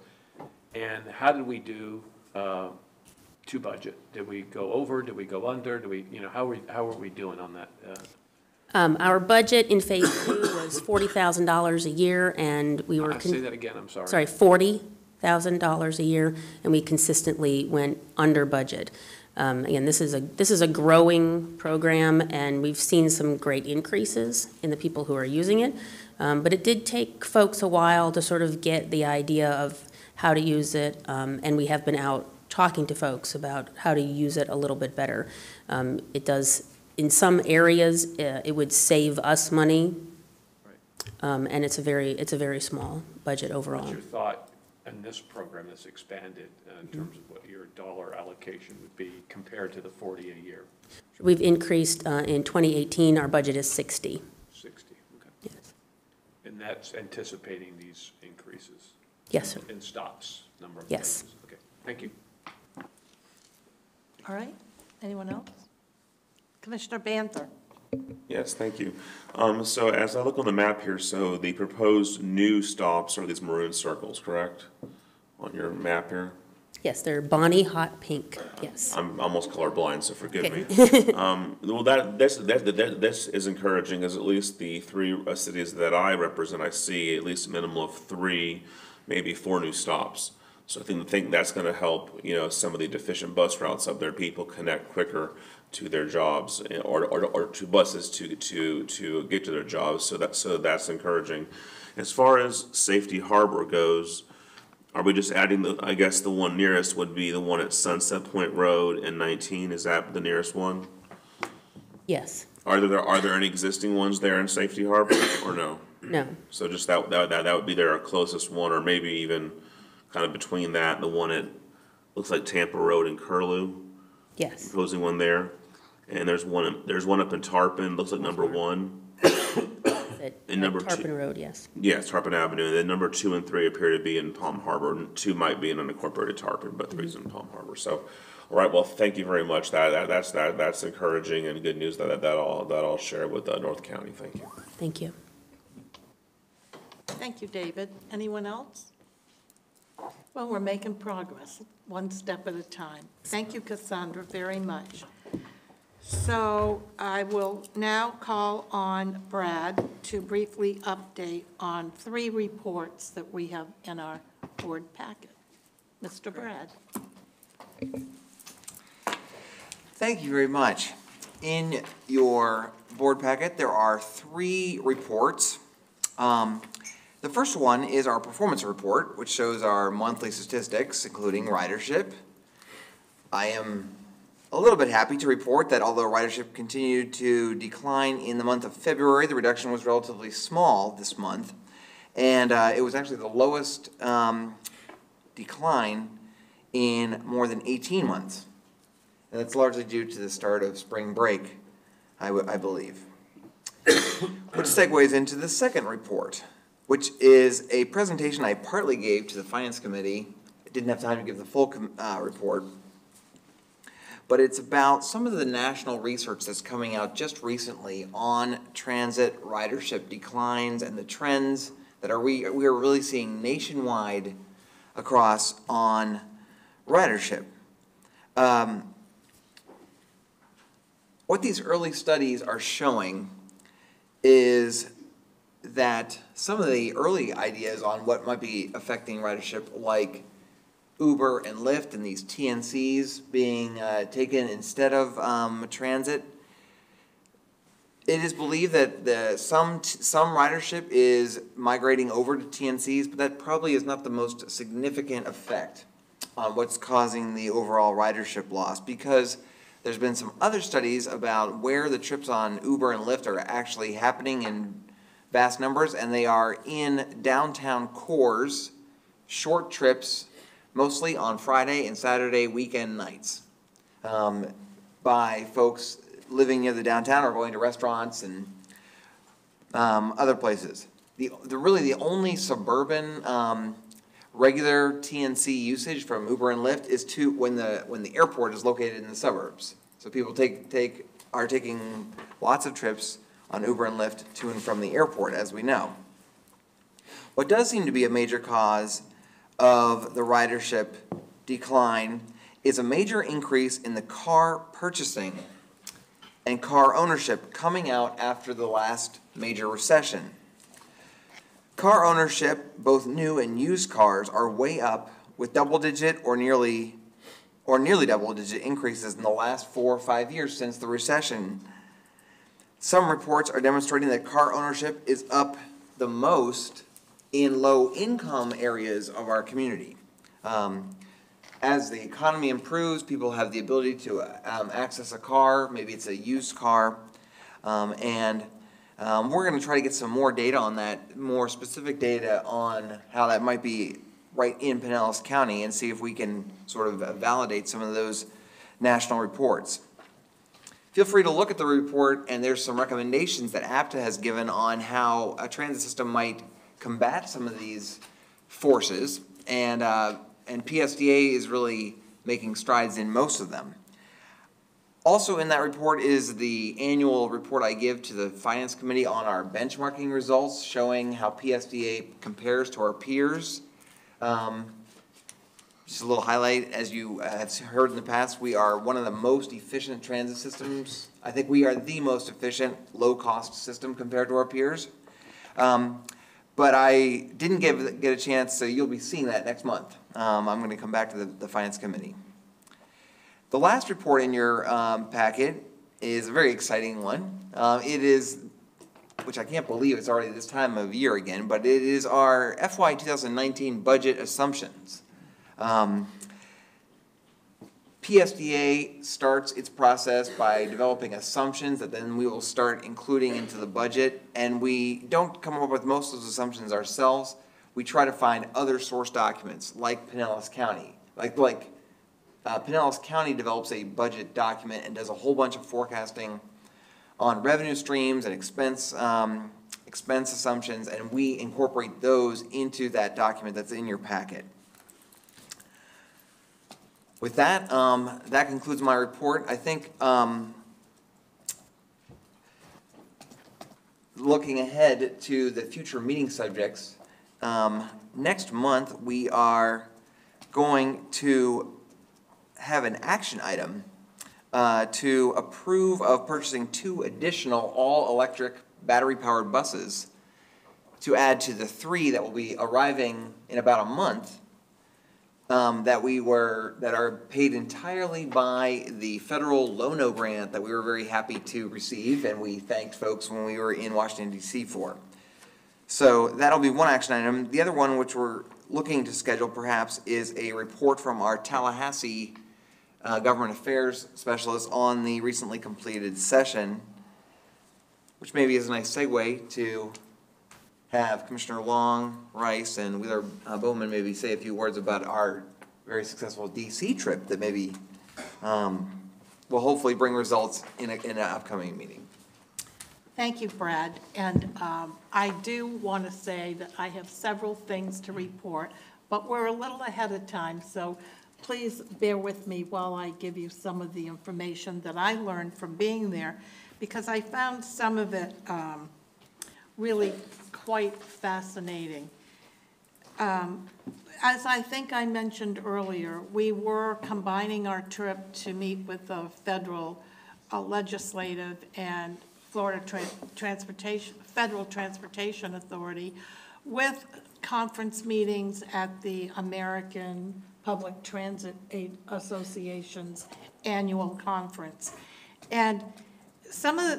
And how did we do to budget? Did we go over? Did we go under? Do we, how are we doing on that? Our budget in phase 2 was $40,000 a year, and we were. Say that again. I'm sorry. Sorry, $40,000 a year, and we consistently went under budget. Again, this is a growing program, and we've seen some great increases in the people who are using it. But it did take folks a while to sort of get the idea of how to use it, and we have been out talking to folks about how to use it a little bit better. It does, in some areas, it would save us money, and it's a very small budget overall. What's your thought in this program that's expanded in terms of what your dollar allocation would be compared to the 40 a year? We've increased in 2018. Our budget is 60. 60. Okay. Yes. And that's anticipating these increases. Yes, sir. In stops, number of Yes. places. Okay. Thank you. All right. Anyone else? Commissioner Banther? Yes, thank you. So as I look on the map here, so the proposed new stops are these maroon circles, correct? On your map here? Yes, they're Bonnie hot pink. Yes. I'm almost colorblind, so forgive Okay. me. Well, this is encouraging, as at least the 3 cities that I represent, I see at least a minimum of 3, maybe 4 new stops. So I think that's going to help, some of the deficient bus routes up there, people connect quicker to their jobs or to buses to get to their jobs. So that's encouraging. As far as Safety Harbor goes, are we just adding I guess the one nearest would be the one at Sunset Point Road and 19? Is that the nearest one? Yes. Are there any existing ones there in Safety Harbor or no? No. So just that would be their closest one, or maybe even kind of between that and the one at looks like Tampa Road and Curlew. Yes. Proposing one there, and there's one up in Tarpon. Looks like number 1. And number 2. Tarpon Road, yes. Yes, Tarpon Avenue. And then number 2 and 3 appear to be in Palm Harbor. 2 might be in unincorporated Tarpon, but 3 is in Palm Harbor. So, all right. Well, thank you very much. That's encouraging and good news that I'll share with North County. Thank you. Thank you. Thank you, David. Anyone else? Well, we're making progress, one step at a time. Thank you, Cassandra, very much. So I will now call on Brad to briefly update on 3 reports that we have in our board packet. Mr. Brad. Thank you very much. In your board packet, there are 3 reports. The first one is our performance report, which shows our monthly statistics, including ridership. I am a little bit happy to report that although ridership continued to decline in the month of February, the reduction was relatively small this month, and it was actually the lowest decline in more than 18 months. And that's largely due to the start of spring break, I believe. Which segues into the second report, which is a presentation I partly gave to the Finance Committee. I didn't have time to give the full report. But it's about some of the national research that's coming out just recently on transit ridership declines and the trends that we are really seeing nationwide across on ridership. What these early studies are showing is that some of the early ideas on what might be affecting ridership, like Uber and Lyft and these TNCs being taken instead of transit, it is believed that some ridership is migrating over to TNCs, but that probably is not the most significant effect on what's causing the overall ridership loss, because there's been some other studies about where the trips on Uber and Lyft are actually happening in vast numbers, and they are in downtown cores, short trips, mostly on Friday and Saturday weekend nights, by folks living near the downtown or going to restaurants and other places. Really the only suburban regular TNC usage from Uber and Lyft is when the airport is located in the suburbs. So people are taking lots of trips on Uber and Lyft to and from the airport, as we know. What does seem to be a major cause of the ridership decline is a major increase in the car purchasing and car ownership coming out after the last major recession. Car ownership, both new and used cars, are way up with double-digit or nearly double-digit increases in the last 4 or 5 years since the recession. Some reports are demonstrating that car ownership is up the most in low-income areas of our community. As the economy improves, people have the ability to access a car, maybe it's a used car, and we're going to try to get some more data on that, more specific data on how that might be right in Pinellas County, and see if we can sort of validate some of those national reports. Feel free to look at the report, and there's some recommendations that APTA has given on how a transit system might combat some of these forces, and PSTA is really making strides in most of them. Also in that report is the annual report I give to the Finance Committee on our benchmarking results, showing how PSTA compares to our peers. Just a little highlight, as you have heard in the past, we are one of the most efficient transit systems. I think we are the most efficient, low-cost system compared to our peers. But I didn't get a chance, so you'll be seeing that next month. I'm going to come back to the Finance Committee. The last report in your packet is a very exciting one. It is, which I can't believe it's already this time of year again, but it is our FY 2019 budget assumptions. PSTA starts its process by developing assumptions that then we will start including into the budget, and we don't come up with most of those assumptions ourselves. We try to find other source documents like Pinellas County. Pinellas County develops a budget document and does a whole bunch of forecasting on revenue streams and expense assumptions, and we incorporate those into that document that's in your packet. With that, that concludes my report. I think looking ahead to the future meeting subjects, next month we are going to have an action item to approve of purchasing 2 additional all-electric battery-powered buses to add to the 3 that will be arriving in about a month. That are paid entirely by the federal Lono grant that we were very happy to receive, and we thanked folks when we were in Washington, D.C. for. So that'll be one action item. The other one, which we're looking to schedule perhaps, is a report from our Tallahassee Government Affairs Specialist on the recently completed session, which maybe is a nice segue to have Commissioner Long, Rice, and Wheeler Bowman maybe say a few words about our very successful DC trip that maybe will hopefully bring results in an upcoming meeting. Thank you, Brad. And I do want to say that I have several things to report, but we're a little ahead of time, so please bear with me while I give you some of the information that I learned from being there, because I found some of it really quite fascinating. As I think I mentioned earlier, we were combining our trip to meet with the federal legislative and Florida Federal Transportation Authority with conference meetings at the American Public Transit Association's annual conference. And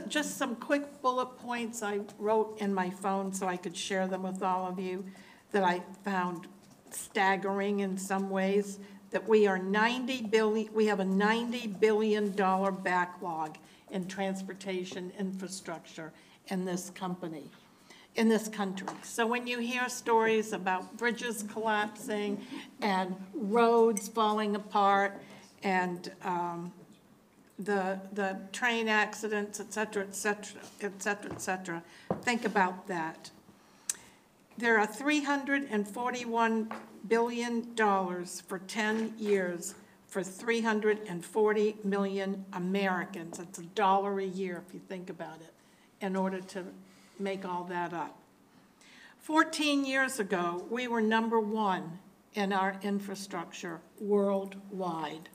just some quick bullet points I wrote in my phone so I could share them with all of you that I found staggering in some ways, that we have a $90 billion backlog in transportation infrastructure in this country. So when you hear stories about bridges collapsing and roads falling apart and the train accidents, et cetera, et cetera, et cetera, et cetera, think about that. There are $341 billion for 10 years for 340 million Americans. That's $1 a year if you think about it, in order to make all that up. 14 years ago, we were #1 in our infrastructure worldwide.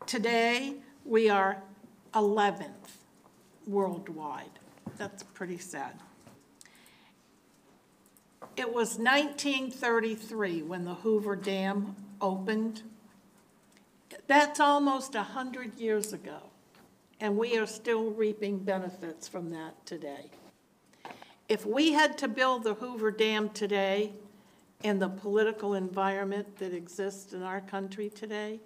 Today, we are 11th worldwide. That's pretty sad. It was 1933 when the Hoover Dam opened. That's almost 100 years ago, and we are still reaping benefits from that today. If we had to build the Hoover Dam today in the political environment that exists in our country today,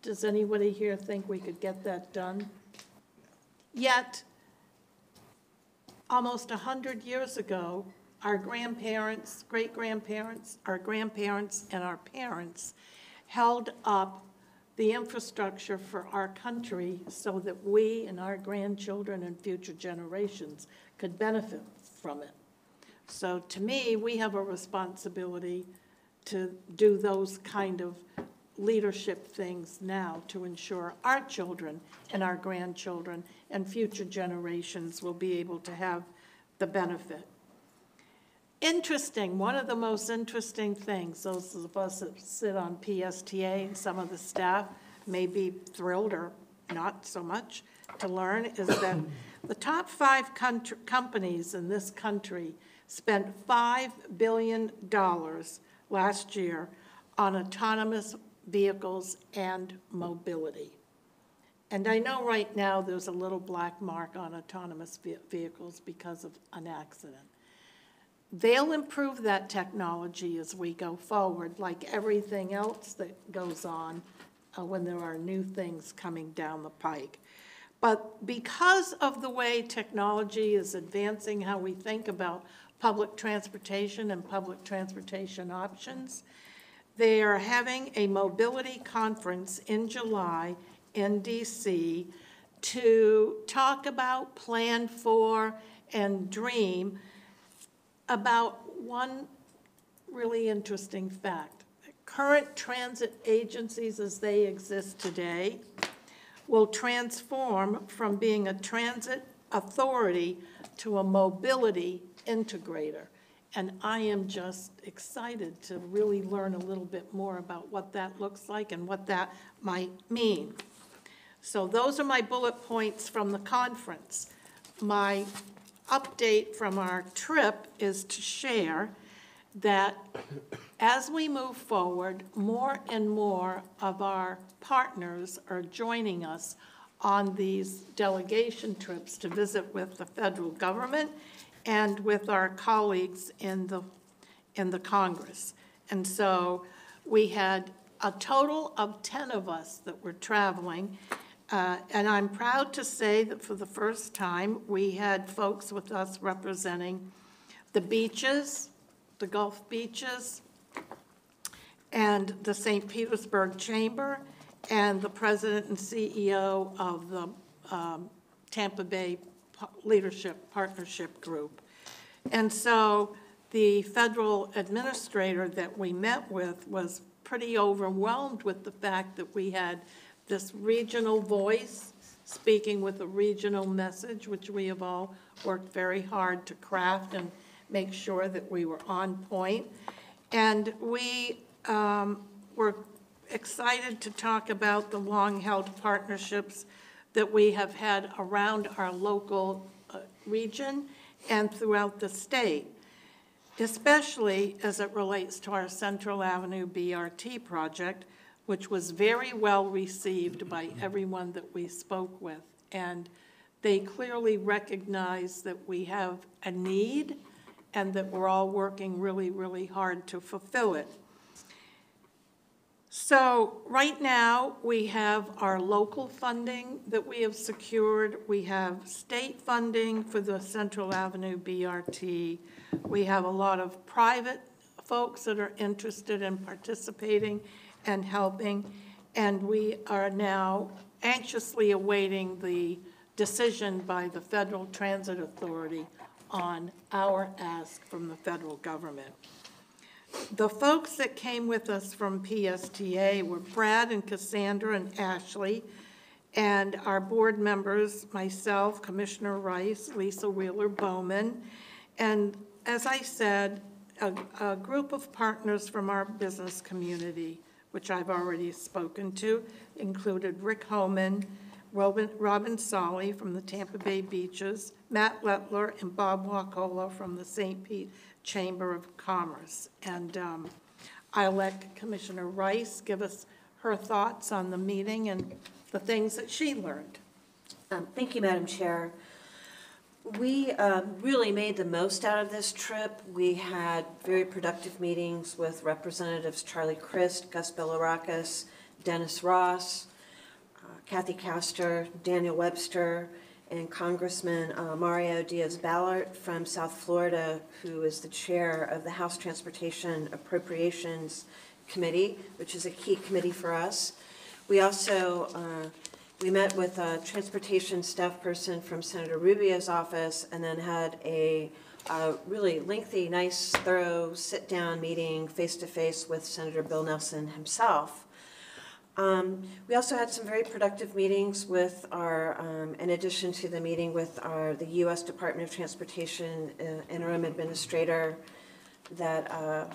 does anybody here think we could get that done? Yet, almost 100 years ago, our grandparents, great-grandparents, our grandparents, and our parents held up the infrastructure for our country so that we and our grandchildren and future generations could benefit from it. So to me, we have a responsibility to do those kind of leadership things now to ensure our children and our grandchildren and future generations will be able to have the benefit. Interesting, one of the most interesting things, those of us that sit on PSTA and some of the staff may be thrilled or not so much to learn, is that the top 5 companies in this country spent $5 billion last year on autonomous vehicles and mobility. And I know right now there's a little black mark on autonomous vehicles because of an accident. They'll improve that technology as we go forward, like everything else that goes on when there are new things coming down the pike. But because of the way technology is advancing how we think about public transportation and public transportation options, they are having a mobility conference in July in DC to talk about, plan for, and dream about one really interesting fact. Current transit agencies as they exist today will transform from being a transit authority to a mobility integrator. And I am just excited to really learn a little bit more about what that looks like and what that might mean. So those are my bullet points from the conference. My update from our trip is to share that as we move forward, more and more of our partners are joining us on these delegation trips to visit with the federal government and with our colleagues in the Congress. And so we had a total of 10 of us that were traveling. And I'm proud to say that for the first time, we had folks with us representing the beaches, the Gulf beaches, and the St. Petersburg Chamber, and the president and CEO of the Tampa Bay Leadership Partnership Group. And so the federal administrator that we met with was pretty overwhelmed with the fact that we had this regional voice speaking with a regional message, which we have all worked very hard to craft and make sure that we were on point. And we were excited to talk about the long-held partnerships that we have had around our local region and throughout the state, especially as it relates to our Central Avenue BRT project, which was very well received by everyone that we spoke with. And they clearly recognize that we have a need and that we're all working really, really hard to fulfill it. So right now, we have our local funding that we have secured. We have state funding for the Central Avenue BRT. We have a lot of private folks that are interested in participating and helping. And we are now anxiously awaiting the decision by the Federal Transit Authority on our ask from the federal government. The folks that came with us from PSTA were Brad and Cassandra and Ashley, and our board members, myself, Commissioner Rice, Lisa Wheeler-Bowman, and as I said, a group of partners from our business community, which I've already spoken to, included Rick Homan, Robin Solly from the Tampa Bay Beaches, Matt Lettler, and Bob Wacola from the St. Pete Chamber of Commerce. And I'll let Commissioner Rice give us her thoughts on the meeting and the things that she learned. Thank you, Madam Chair. We really made the most out of this trip. We had very productive meetings with Representatives Charlie Crist, Gus Bilirakis, Dennis Ross, Kathy Castor, Daniel Webster, and Congressman Mario Diaz-Balart from South Florida, who is the chair of the House Transportation Appropriations Committee, which is a key committee for us. We also we met with a transportation staff person from Senator Rubio's office, and then had a really lengthy, nice, thorough sit-down meeting face-to-face with Senator Bill Nelson himself. We also had some very productive meetings with our, in addition to the meeting with the U.S. Department of Transportation interim administrator that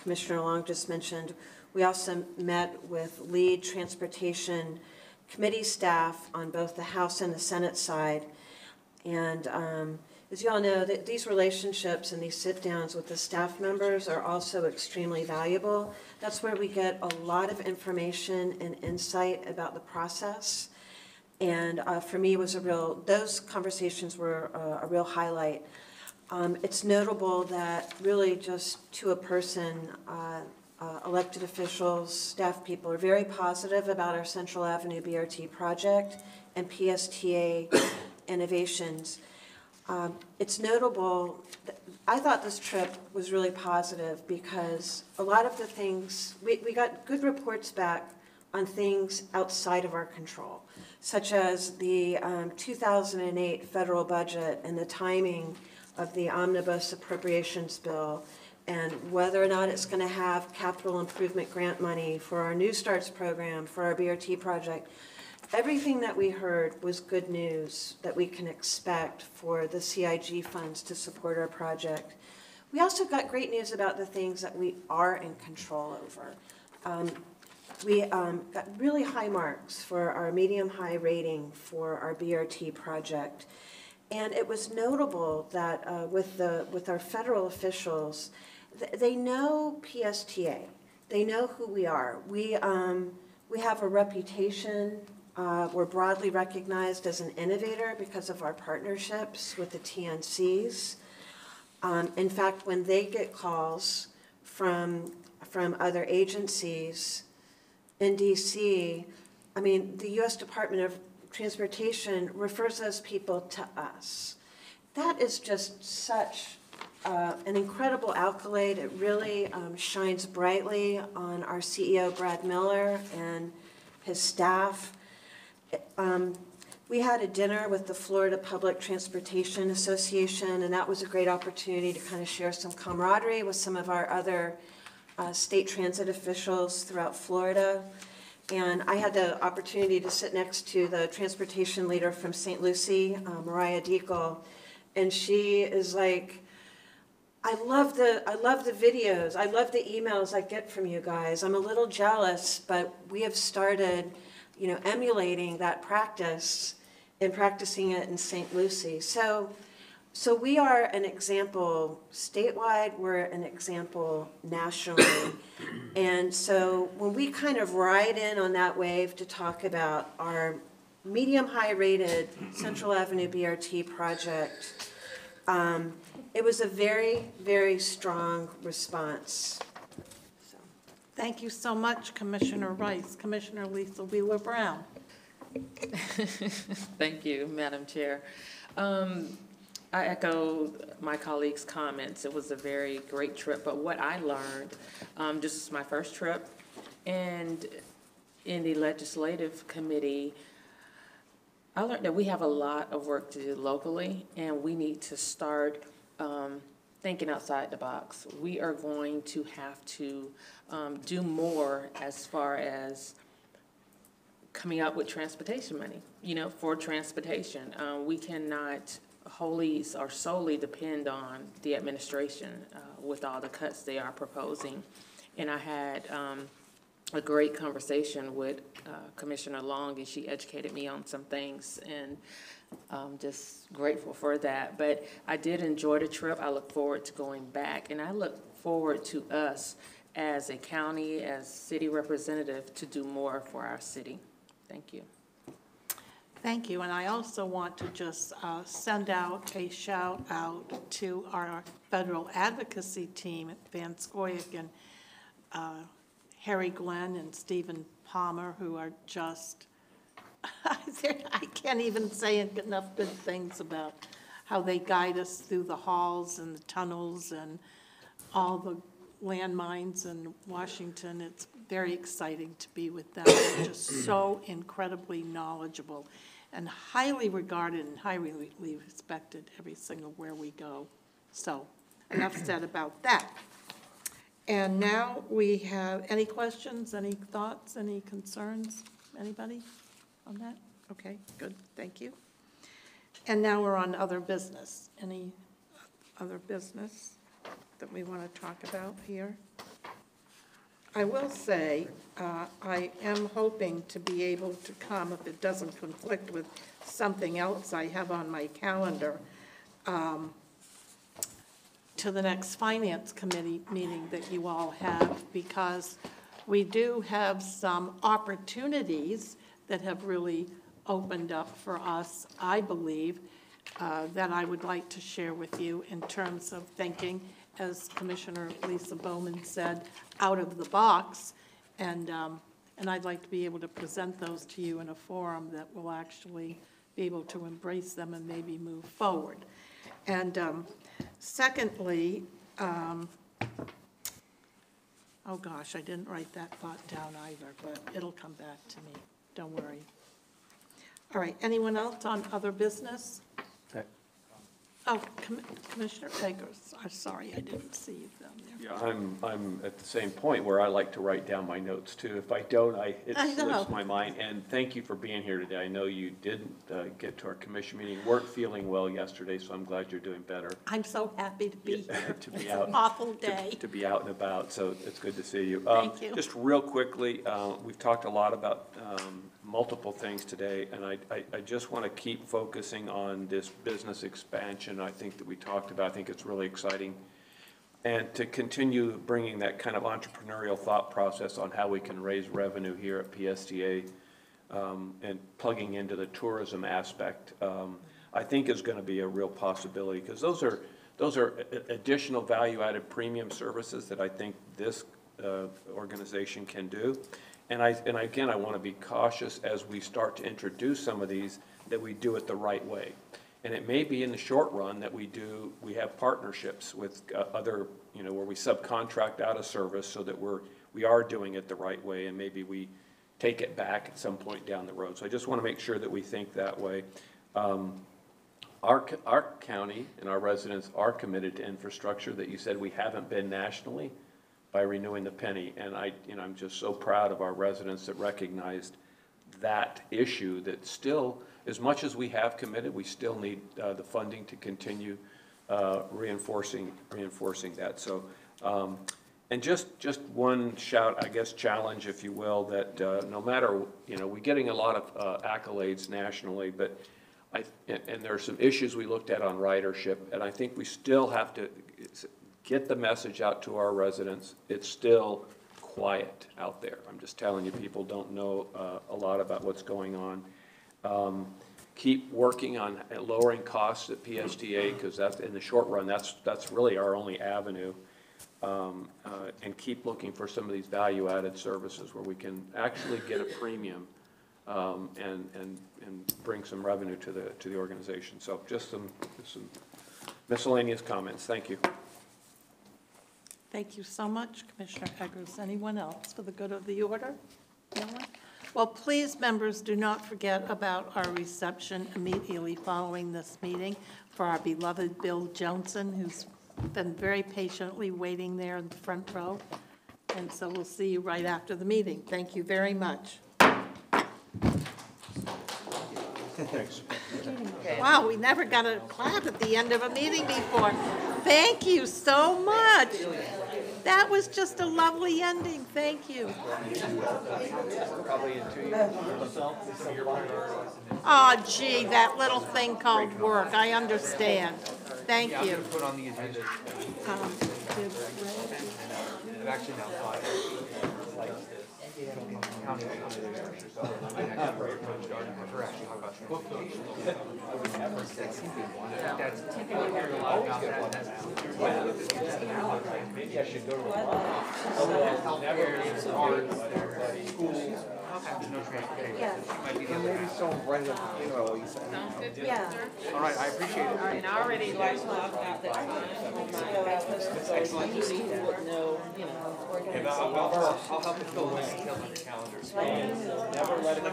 Commissioner Long just mentioned. We also met with lead transportation committee staff on both the House and the Senate side. And as you all know, that these relationships and these sit-downs with the staff members are also extremely valuable. That's where we get a lot of information and insight about the process. And for me, those conversations were a real highlight. It's notable that really just to a person, elected officials, staff people are very positive about our Central Avenue BRT project and PSTA innovations. It's notable, I thought this trip was really positive because a lot of the things, we got good reports back on things outside of our control, such as the 2008 federal budget and the timing of the omnibus appropriations bill, and whether or not it's going to have capital improvement grant money for our New Starts program, for our BRT project. Everything that we heard was good news that we can expect for the CIG funds to support our project. We also got great news about the things that we are in control over. We got really high marks for our medium-high rating for our BRT project. And it was notable that with our federal officials, they know PSTA. They know who we are. We have a reputation We're broadly recognized as an innovator because of our partnerships with the TNCs. In fact, when they get calls from other agencies in DC, I mean, the U.S. Department of Transportation refers those people to us. That is just such an incredible accolade. It really shines brightly on our CEO, Brad Miller, and his staff. We had a dinner with the Florida Public Transportation Association, and that was a great opportunity to kind of share some camaraderie with some of our other state transit officials throughout Florida. And I had the opportunity to sit next to the transportation leader from St. Lucie, Mariah Deacle, and she is like, I love the videos, I love the emails I get from you guys. I'm a little jealous, but we have started, you know, emulating that practice and practicing it in St. Lucie. So we are an example statewide, we're an example nationally. And so when we kind of ride in on that wave to talk about our medium-high rated Central Avenue BRT project, it was a very, very strong response. Thank you so much, Commissioner Rice. Commissioner Lisa Wheeler-Brown. Thank you, Madam Chair. I echo my colleagues' comments. It was a very great trip, but what I learned, this is my first trip, and in the legislative committee, I learned that we have a lot of work to do locally, and we need to start thinking outside the box. We are going to have to do more as far as coming up with transportation money, you know, for transportation. We cannot wholly or solely depend on the administration with all the cuts they are proposing. And I had a great conversation with Commissioner Long, and she educated me on some things, and I'm just grateful for that. But I did enjoy the trip. I look forward to going back, and I look forward to us as a county, as city representative, to do more for our city. Thank you. Thank you, and I also want to just send out a shout out to our federal advocacy team at Van Scoyoc and Harry Glenn and Stephen Palmer, who are just, I can't even say enough good things about how they guide us through the halls and the tunnels and all the landmines in Washington. It's very exciting to be with them. They're just so incredibly knowledgeable and highly regarded and highly respected every single where we go. So enough said about that. And now we have any questions, any thoughts, any concerns? Anybody on that? Okay, good, thank you. And now we're on other business. Any other business that we want to talk about here? I will say, I am hoping to be able to come, if it doesn't conflict with something else I have on my calendar, to the next Finance Committee meeting that you all have, because we do have some opportunities that have really opened up for us, I believe, that I would like to share with you in terms of thinking, as Commissioner Lisa Bowman said, out of the box, and I'd like to be able to present those to you in a forum that will actually be able to embrace them and maybe move forward. And secondly, oh gosh, I didn't write that thought down either, but it'll come back to me, don't worry. All right, anyone else on other business? Oh, Commissioner Eggers, I'm sorry, I didn't see you down there. Yeah, I'm at the same point where I like to write down my notes too. If I don't, it slips my mind. And thank you for being here today. I know you didn't get to our commission meeting, weren't feeling well yesterday, so I'm glad you're doing better. I'm so happy to be here. To be it's out, an awful day. To be out and about, so it's good to see you. Thank you. Just real quickly, we've talked a lot about multiple things today, and I just want to keep focusing on this business expansion I think that we talked about. I think it's really exciting. And to continue bringing that kind of entrepreneurial thought process on how we can raise revenue here at PSTA. and plugging into the tourism aspect, I think is going to be a real possibility, because those are additional value-added premium services that I think this organization can do. And again, I want to be cautious as we start to introduce some of these, that we do it the right way. And it may be in the short run that we have partnerships with other, where we subcontract out a service so that we are doing it the right way, and maybe we take it back at some point down the road. So I just want to make sure that we think that way. Our county and our residents are committed to infrastructure that you said we haven't been nationally by renewing the penny. And I'm just so proud of our residents that recognized that issue, that still, as much as we have committed, we still need the funding to continue reinforcing that. So, and just one shout, I guess, challenge, if you will, that no matter, we're getting a lot of accolades nationally, but and there are some issues we looked at on ridership, and I think we still have to get the message out to our residents. It's still quiet out there. I'm just telling you, people don't know a lot about what's going on. Keep working on lowering costs at PSTA, because that's, in the short run, that's really our only avenue. And keep looking for some of these value-added services where we can actually get a premium and bring some revenue to the organization. So just some miscellaneous comments. Thank you. Thank you so much, Commissioner Eggers. Anyone else for the good of the order? No one? Well, please, members, do not forget about our reception immediately following this meeting for our beloved Bill Johnson, who's been very patiently waiting there in the front row. And so we'll see you right after the meeting. Thank you very much. Thanks. Wow, we never got a clap at the end of a meeting before. Thank you so much. That was just a lovely ending. Thank you. Oh, gee, that little thing called work. I understand. Thank you. Put on the agenda. Actually, no. County maybe I should go to no transportation. Yeah. Maybe someone write it up, you said. Yeah. All right, I appreciate it. All right, and I already like talked about the time. Excellent. You would know, I'll help you fill in the details on your calendars. Never let it go.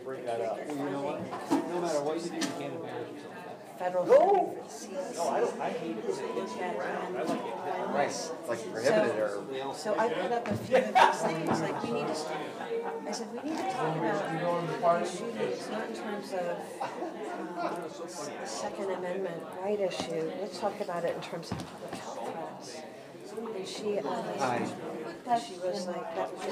Bring that up. Well, you know what? No matter what you do, you can't embarrass yourself. Federal. No, I hate it. I like it. Right, like prohibited or. So I put up a few of these things, like we need to, I said, we need to talk about the issue, it's not in terms of the Second Amendment right issue, let's talk about it in terms of public health press. And she was like, that was